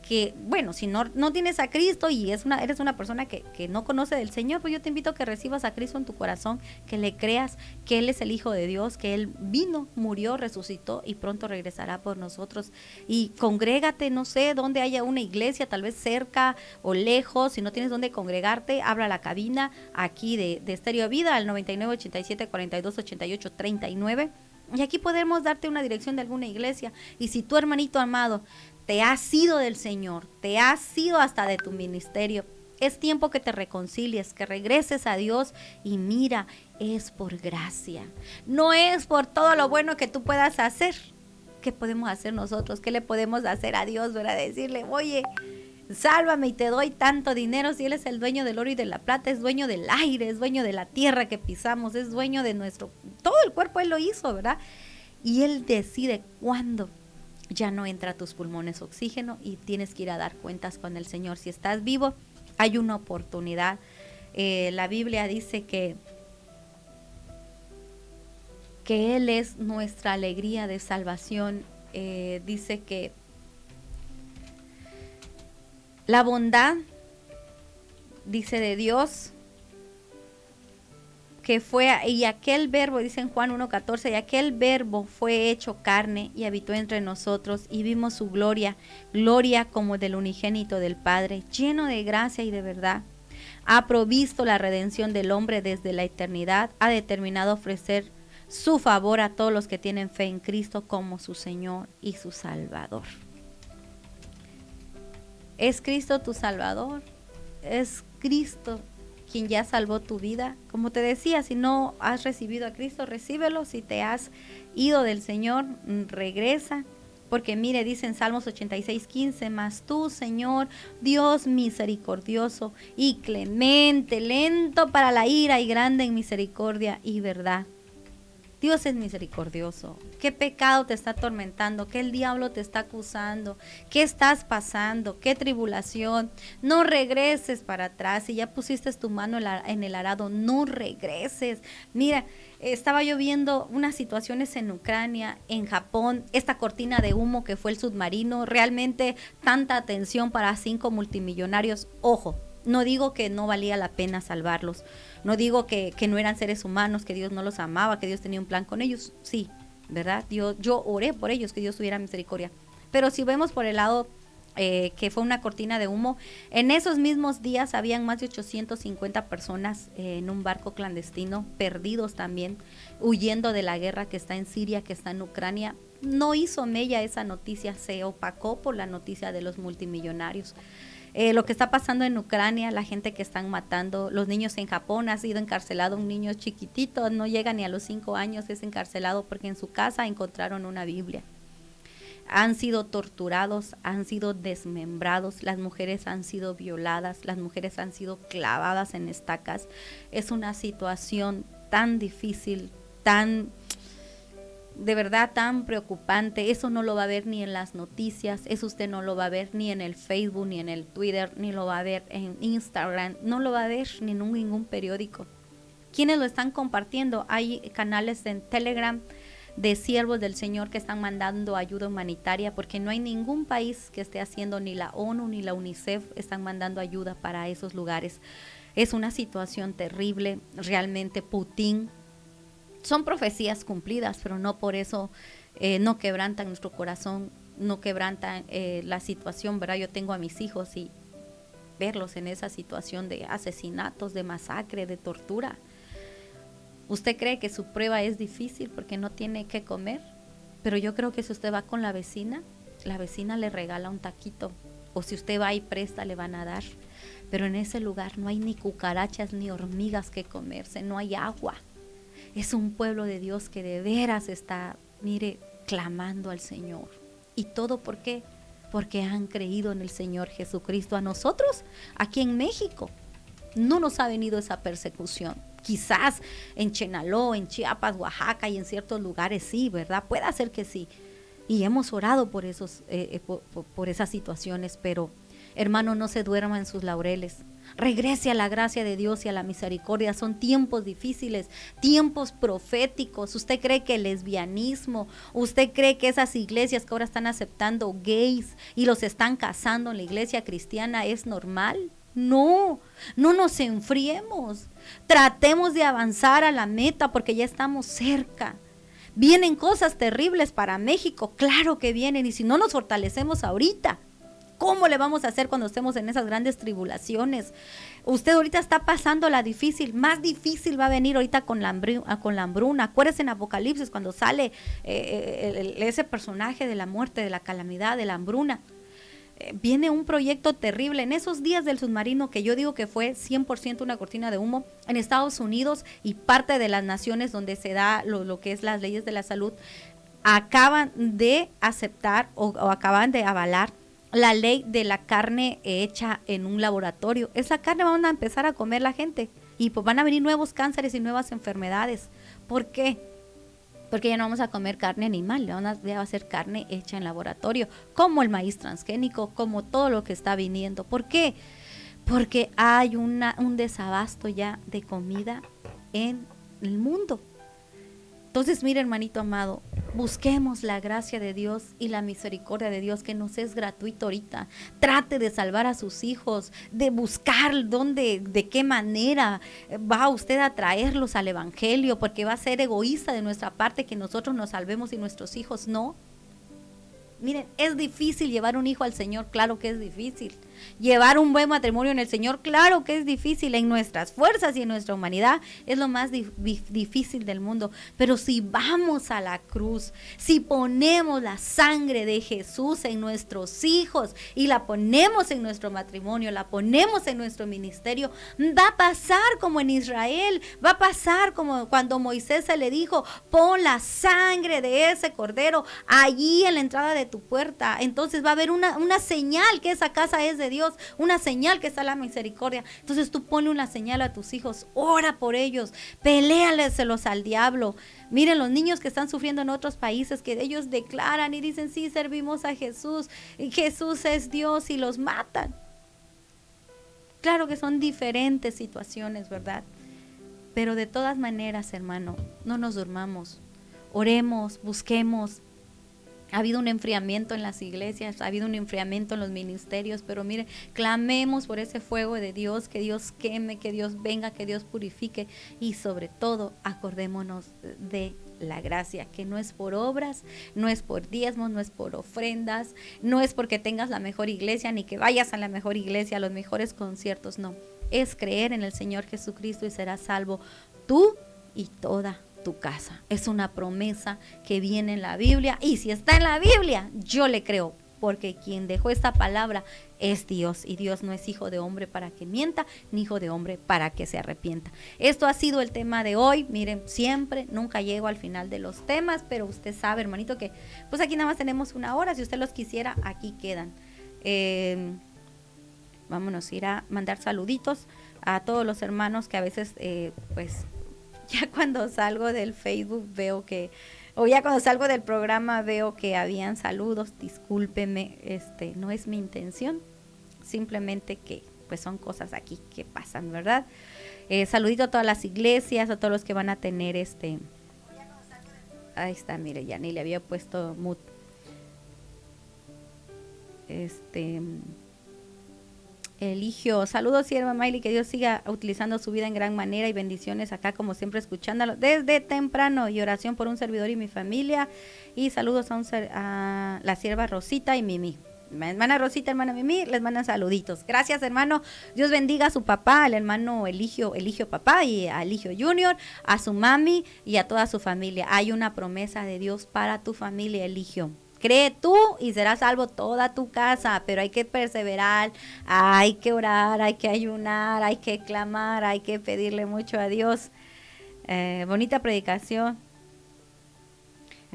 que, bueno, si no tienes a Cristo y eres una persona que no conoce del Señor, pues yo te invito a que recibas a Cristo en tu corazón, que le creas que Él es el Hijo de Dios, que Él vino, murió, resucitó y pronto regresará por nosotros. Y congrégate, no sé, donde haya una iglesia, tal vez cerca o lejos. Si no tienes donde congregarte, habla la cabina aquí de Estéreo Vida al 99 87 42 88 39. Y aquí podemos darte una dirección de alguna iglesia. Y si tu hermanito amado te has sido del Señor, te has sido hasta de tu ministerio, es tiempo que te reconcilies, que regreses a Dios. Y mira, es por gracia, no es por todo lo bueno que tú puedas hacer. ¿Qué podemos hacer nosotros? ¿Qué le podemos hacer a Dios? Para decirle, oye, sálvame y te doy tanto dinero, si Él es el dueño del oro y de la plata, es dueño del aire, es dueño de la tierra que pisamos, es dueño de todo el cuerpo Él lo hizo, ¿verdad? Y Él decide cuándo ya no entra a tus pulmones oxígeno y tienes que ir a dar cuentas con el Señor. Si estás vivo, hay una oportunidad. La Biblia dice que Él es nuestra alegría de salvación. Dice que la bondad, dice de Dios, que fue, y aquel verbo, dice en Juan 1:14, y aquel verbo fue hecho carne y habitó entre nosotros y vimos su gloria, gloria como del unigénito del Padre, lleno de gracia y de verdad. Ha provisto la redención del hombre desde la eternidad, ha determinado ofrecer su favor a todos los que tienen fe en Cristo como su Señor y su Salvador. ¿Es Cristo tu Salvador? ¿Es Cristo quien ya salvó tu vida? Como te decía, si no has recibido a Cristo, recíbelo. Si te has ido del Señor, regresa. Porque mire, dice en Salmos 86:15, mas tú, Señor, Dios misericordioso y clemente, lento para la ira y grande en misericordia y verdad. Dios es misericordioso. ¿Qué pecado te está atormentando? ¿Qué el diablo te está acusando? ¿Qué estás pasando? ¿Qué tribulación? No regreses para atrás. Si ya pusiste tu mano en el arado, no regreses. Mira, estaba yo viendo unas situaciones en Ucrania, en Japón, esta cortina de humo que fue el submarino, realmente tanta atención para 5 multimillonarios. Ojo, no digo que no valía la pena salvarlos. No digo que no eran seres humanos, que Dios no los amaba, que Dios tenía un plan con ellos. Sí, ¿verdad? Yo oré por ellos, que Dios tuviera misericordia. Pero si vemos por el lado que fue una cortina de humo. En esos mismos días habían más de 850 personas en un barco clandestino, perdidos también, huyendo de la guerra que está en Siria, que está en Ucrania. No hizo mella esa noticia, se opacó por la noticia de los multimillonarios. Lo que está pasando en Ucrania, la gente que están matando, los niños en Japón, ha sido encarcelado un niño chiquitito, no llega ni a los 5 años, es encarcelado porque en su casa encontraron una Biblia. Han sido torturados, han sido desmembrados, las mujeres han sido violadas, las mujeres han sido clavadas en estacas. Es una situación tan difícil, de verdad tan preocupante. Eso no lo va a ver ni en las noticias, eso usted no lo va a ver ni en el Facebook, ni en el Twitter, ni lo va a ver en Instagram, no lo va a ver ni en ningún periódico. ¿Quiénes lo están compartiendo? Hay canales en Telegram de siervos del Señor que están mandando ayuda humanitaria, porque no hay ningún país que esté haciendo, ni la ONU ni la UNICEF están mandando ayuda para esos lugares. Es una situación terrible, realmente. Putin, son profecías cumplidas, pero no por eso no quebrantan nuestro corazón, no quebrantan la situación, ¿verdad? Yo tengo a mis hijos y verlos en esa situación de asesinatos, de masacre, de tortura. ¿Usted cree que su prueba es difícil porque no tiene que comer? Pero yo creo que si usted va con la vecina le regala un taquito. O si usted va y presta, le van a dar. Pero en ese lugar no hay ni cucarachas ni hormigas que comerse, no hay agua. Es un pueblo de Dios que de veras está, mire, clamando al Señor. ¿Y todo por qué? Porque han creído en el Señor Jesucristo. A nosotros, aquí en México, no nos ha venido esa persecución. Quizás en Chenaló, en Chiapas, Oaxaca y en ciertos lugares sí, ¿verdad? Puede ser que sí. Y hemos orado por por esas situaciones, pero hermano, no se duerma en sus laureles. Regrese a la gracia de Dios y a la misericordia. Son tiempos difíciles, tiempos proféticos. ¿Usted cree que el lesbianismo, usted cree que esas iglesias que ahora están aceptando gays y los están casando en la iglesia cristiana es normal? No, no nos enfriemos. Tratemos de avanzar a la meta porque ya estamos cerca. Vienen cosas terribles para México, claro que vienen, y si no nos fortalecemos ahorita, ¿cómo le vamos a hacer cuando estemos en esas grandes tribulaciones? Usted ahorita está pasando la difícil, más difícil va a venir ahorita con la hambruna. Acuérdense en Apocalipsis cuando sale ese personaje de la muerte, de la calamidad, de la hambruna. Viene un proyecto terrible. En esos días del submarino, que yo digo que fue 100% una cortina de humo, en Estados Unidos y parte de las naciones donde se da lo que es las leyes de la salud, acaban de aceptar o acaban de avalar la ley de la carne hecha en un laboratorio. Esa carne van a empezar a comer la gente y pues van a venir nuevos cánceres y nuevas enfermedades. ¿Por qué? Porque ya no vamos a comer carne animal, ya va a ser carne hecha en laboratorio, como el maíz transgénico, como todo lo que está viniendo. ¿Por qué? Porque hay un desabasto ya de comida en el mundo. Entonces, mire, hermanito amado, busquemos la gracia de Dios y la misericordia de Dios que nos es gratuito ahorita. Trate de salvar a sus hijos, de buscar de qué manera va usted a traerlos al evangelio, porque va a ser egoísta de nuestra parte que nosotros nos salvemos y nuestros hijos no. Miren, es difícil llevar un hijo al Señor, claro que es difícil. Llevar un buen matrimonio en el Señor, claro que es difícil. En nuestras fuerzas y en nuestra humanidad es lo más difícil del mundo. Pero si vamos a la cruz, si ponemos la sangre de Jesús en nuestros hijos y la ponemos en nuestro matrimonio, la ponemos en nuestro ministerio, va a pasar como en Israel, va a pasar como cuando Moisés se le dijo, pon la sangre de ese cordero allí en la entrada de tu puerta. Entonces va a haber una señal que esa casa es de Dios, una señal que está la misericordia. Entonces tú ponle una señal a tus hijos, ora por ellos, peléaleselos al diablo. Miren los niños que están sufriendo en otros países, que ellos declaran y dicen, sí, servimos a Jesús, y Jesús es Dios, y los matan. Claro que son diferentes situaciones, ¿verdad? Pero de todas maneras, hermano, no nos durmamos, oremos, busquemos Ha habido un enfriamiento en las iglesias, ha habido un enfriamiento en los ministerios, pero mire, clamemos por ese fuego de Dios, que Dios queme, que Dios venga, que Dios purifique y sobre todo acordémonos de la gracia, que no es por obras, no es por diezmos, no es por ofrendas, no es porque tengas la mejor iglesia, ni que vayas a la mejor iglesia, a los mejores conciertos, no. Es creer en el Señor Jesucristo y serás salvo tú y toda tu casa. Es una promesa que viene en la Biblia y si está en la Biblia, yo le creo, porque quien dejó esta palabra es Dios y Dios no es hijo de hombre para que mienta, ni hijo de hombre para que se arrepienta. Esto ha sido el tema de hoy. Miren, siempre, nunca llego al final de los temas, pero usted sabe, hermanito, que pues aquí nada más tenemos 1 hora. Si usted los quisiera, aquí quedan. Vámonos a ir a mandar saluditos a todos los hermanos que a veces pues ya cuando salgo del Facebook veo que, o ya cuando salgo del programa veo que habían saludos. Discúlpeme, no es mi intención, simplemente que pues son cosas aquí que pasan, ¿verdad? Saludito a todas las iglesias, a todos los que van a tener ahí está, mire, ya ni le había puesto mute. Eligio, saludos sierva Mayli, que Dios siga utilizando su vida en gran manera y bendiciones acá como siempre escuchándolo desde temprano y oración por un servidor y mi familia y saludos a la sierva Rosita y Mimi. Hermana Rosita, hermana Mimi, les mandan saluditos. Gracias, hermano. Dios bendiga a su papá, al hermano Eligio papá y a Eligio Junior, a su mami y a toda su familia. Hay una promesa de Dios para tu familia, Eligio. Cree tú y serás salvo toda tu casa, pero hay que perseverar, hay que orar, hay que ayunar, hay que clamar, hay que pedirle mucho a Dios. Bonita predicación,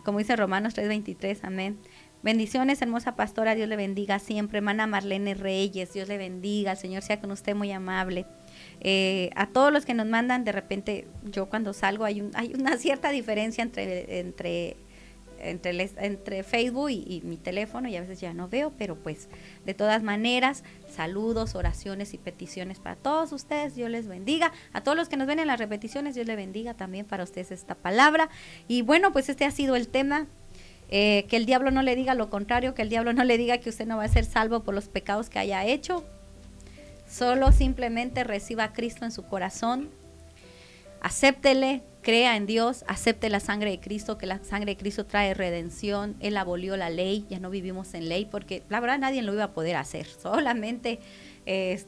como dice Romanos 3:23, amén. Bendiciones, hermosa pastora, Dios le bendiga siempre. Hermana Marlene Reyes, Dios le bendiga, el Señor sea con usted muy amable. A todos los que nos mandan, de repente yo cuando salgo hay una cierta diferencia entre Facebook y mi teléfono y a veces ya no veo, pero pues de todas maneras, saludos, oraciones y peticiones para todos ustedes. Dios les bendiga. A todos los que nos ven en las repeticiones, Dios les bendiga también para ustedes esta palabra. Y bueno, pues este ha sido el tema. Que el diablo no le diga lo contrario, que el diablo no le diga que usted no va a ser salvo por los pecados que haya hecho. Solo simplemente reciba a Cristo en su corazón, acéptele, crea en Dios, acepte la sangre de Cristo, que la sangre de Cristo trae redención. Él abolió la ley, ya no vivimos en ley, porque la verdad nadie lo iba a poder hacer, solamente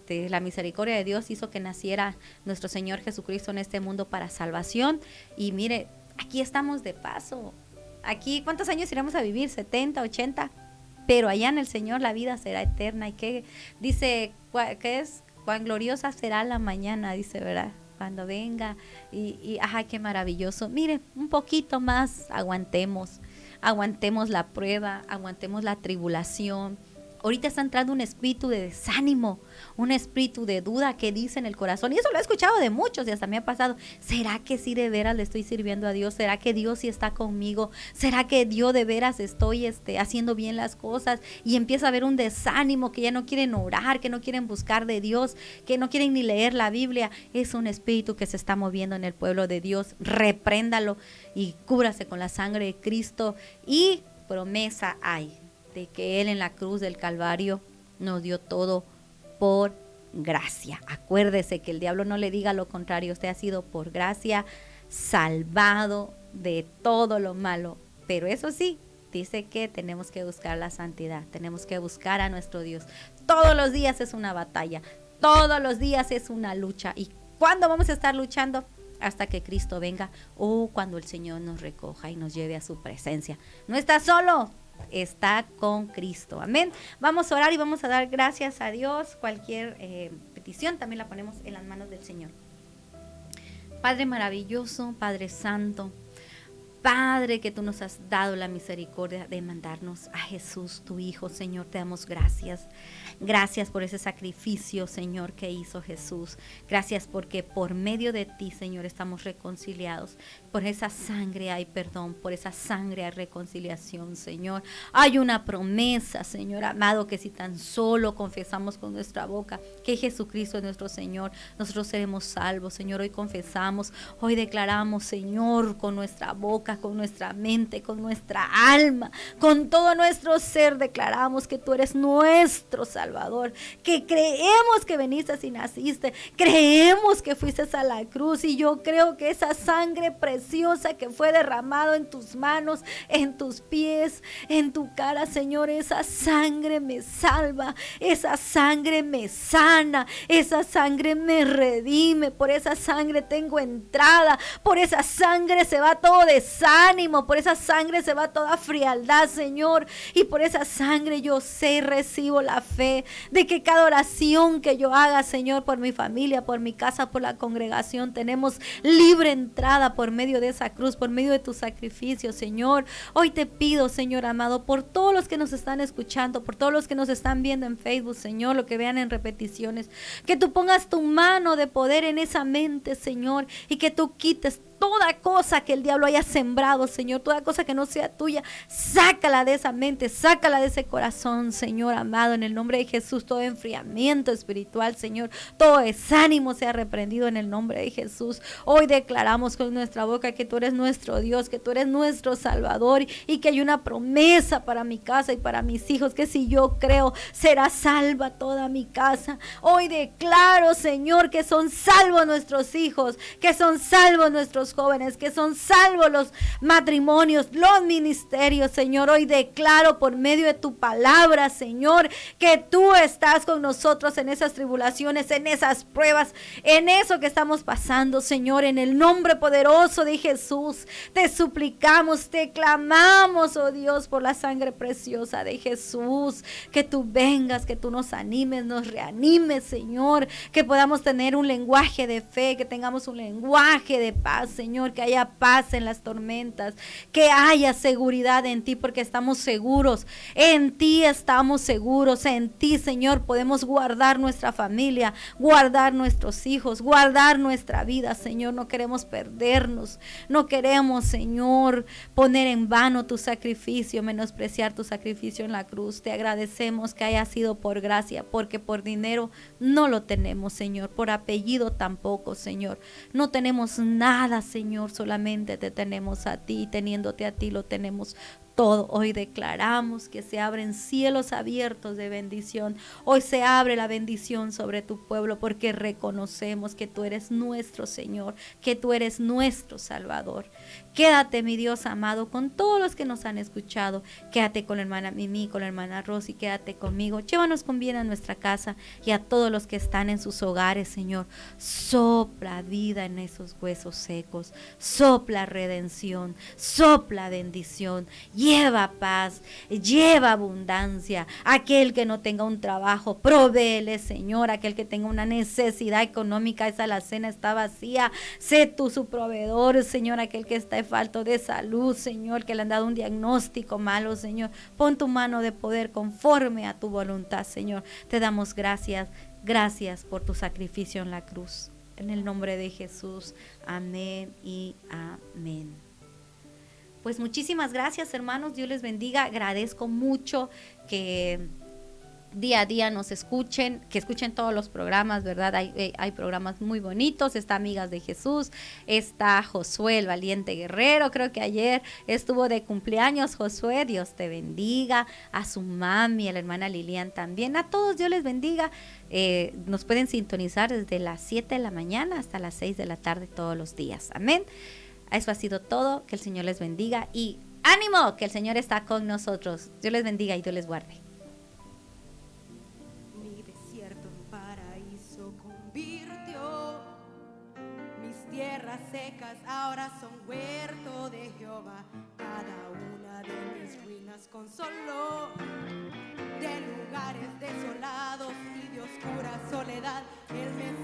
la misericordia de Dios hizo que naciera nuestro Señor Jesucristo en este mundo para salvación. Y mire, aquí estamos de paso. Aquí, ¿cuántos años iremos a vivir? 70, 80, pero allá en el Señor la vida será eterna. Y que dice, ¿qué es? Cuán gloriosa será la mañana, dice, ¿verdad? Cuando venga y ajá, qué maravilloso. Mire, un poquito más, aguantemos la prueba, aguantemos la tribulación. Ahorita está entrando un espíritu de desánimo, un espíritu de duda que dice en el corazón, y eso lo he escuchado de muchos y hasta me ha pasado. ¿Será que sí de veras le estoy sirviendo a Dios? ¿Será que Dios sí está conmigo? ¿Será que Dios de veras estoy haciendo bien las cosas? Y empieza a haber un desánimo, que ya no quieren orar, que no quieren buscar de Dios, que no quieren ni leer la Biblia. Es un espíritu que se está moviendo en el pueblo de Dios. Repréndalo y cúbrase con la sangre de Cristo. Y promesa hay de que Él en la cruz del Calvario nos dio todo por gracia. Acuérdese que el diablo no le diga lo contrario. Usted ha sido por gracia salvado de todo lo malo. Pero eso sí, dice que tenemos que buscar la santidad, tenemos que buscar a nuestro Dios. Todos los días es una batalla, todos los días es una lucha. ¿Y cuándo vamos a estar luchando? Hasta que Cristo venga o cuando el Señor nos recoja y nos lleve a su presencia. No está solo, está con Cristo. Amén. Vamos a orar y vamos a dar gracias a Dios. Cualquier petición también la ponemos en las manos del Señor. Padre maravilloso, Padre santo, Padre, que tú nos has dado la misericordia de mandarnos a Jesús, tu Hijo, Señor, te damos gracias. Gracias por ese sacrificio, Señor, que hizo Jesús. Gracias porque por medio de ti, Señor, estamos reconciliados. Por esa sangre hay perdón, por esa sangre hay reconciliación, Señor. Hay una promesa, Señor amado, que si tan solo confesamos con nuestra boca que Jesucristo es nuestro Señor, nosotros seremos salvos, Señor. Hoy confesamos, hoy declaramos, Señor, con nuestra boca cabeza, con nuestra mente, con nuestra alma, con todo nuestro ser. Declaramos que tú eres nuestro Salvador, que creemos que veniste y naciste, creemos que fuiste a la cruz, y yo creo que esa sangre preciosa que fue derramado en tus manos, en tus pies, en tu cara, Señor, esa sangre me salva, esa sangre me sana, esa sangre me redime, por esa sangre tengo entrada, por esa sangre se va todo desánimo, por esa sangre se va toda frialdad, Señor, y por esa sangre yo sé y recibo la fe de que cada oración que yo haga, Señor, por mi familia, por mi casa, por la congregación, tenemos libre entrada por medio de esa cruz, por medio de tu sacrificio, Señor. Hoy te pido, Señor amado, por todos los que nos están escuchando, por todos los que nos están viendo en Facebook, Señor, lo que vean en repeticiones, que tú pongas tu mano de poder en esa mente, Señor, y que tú quites toda cosa que el diablo haya sembrado, Señor, toda cosa que no sea tuya, sácala de esa mente, sácala de ese corazón, Señor amado, en el nombre de Jesús. Todo enfriamiento espiritual, Señor, todo desánimo sea reprendido en el nombre de Jesús. Hoy declaramos con nuestra boca que tú eres nuestro Dios, que tú eres nuestro Salvador, y que hay una promesa para mi casa y para mis hijos, que si yo creo, será salva toda mi casa. Hoy declaro, Señor, que son salvos nuestros hijos, que son salvos nuestros jóvenes, que son salvos los matrimonios, los ministerios, Señor. Hoy declaro por medio de tu palabra, Señor, que tú estás con nosotros en esas tribulaciones, en esas pruebas, en eso que estamos pasando, Señor. En el nombre poderoso de Jesús te suplicamos, te clamamos, oh Dios, por la sangre preciosa de Jesús, que tú vengas, que tú nos animes, nos reanimes, Señor, que podamos tener un lenguaje de fe, que tengamos un lenguaje de paz, Señor, que haya paz en las tormentas, que haya seguridad en ti, porque estamos seguros, en ti estamos seguros, en ti, Señor, podemos guardar nuestra familia, guardar nuestros hijos, guardar nuestra vida, Señor. No queremos perdernos, no queremos, Señor, poner en vano tu sacrificio, menospreciar tu sacrificio en la cruz. Te agradecemos que haya sido por gracia, porque por dinero no lo tenemos, Señor, por apellido tampoco, Señor, no tenemos nada, Señor, solamente te tenemos a ti, y teniéndote a ti lo tenemos todo. Hoy declaramos que se abren cielos abiertos de bendición. Hoy se abre la bendición sobre tu pueblo, porque reconocemos que tú eres nuestro Señor, que tú eres nuestro Salvador. Quédate, mi Dios amado, con todos los que nos han escuchado. Quédate con la hermana Mimi, con la hermana Rosy, quédate conmigo. Llévanos con bien a nuestra casa y a todos los que están en sus hogares, Señor. Sopla vida en esos huesos secos. Sopla redención, sopla bendición. Lleva paz, lleva abundancia. Aquel que no tenga un trabajo, provéele, Señor. Aquel que tenga una necesidad económica, esa alacena está vacía. Sé tú su proveedor, Señor. Aquel que está falto de salud, Señor, que le han dado un diagnóstico malo, Señor, pon tu mano de poder conforme a tu voluntad, Señor. Te damos gracias, gracias por tu sacrificio en la cruz. En el nombre de Jesús, amén y amén. Pues muchísimas gracias, hermanos, Dios les bendiga. Agradezco mucho que día a día nos escuchen, que escuchen todos los programas, ¿verdad? Hay programas muy bonitos. Está Amigas de Jesús, está Josué el valiente guerrero, creo que ayer estuvo de cumpleaños Josué, Dios te bendiga, a su mami, a la hermana Lilian también, a todos Dios les bendiga. Nos pueden sintonizar desde las 7 de la mañana hasta las 6 de la tarde todos los días, amén. Eso ha sido todo, que el Señor les bendiga y ánimo, que el Señor está con nosotros. Dios les bendiga y Dios les guarde. Tierras secas ahora son huerto de Jehová. Cada una de mis ruinas consoló. De lugares desolados y de oscura soledad, Él me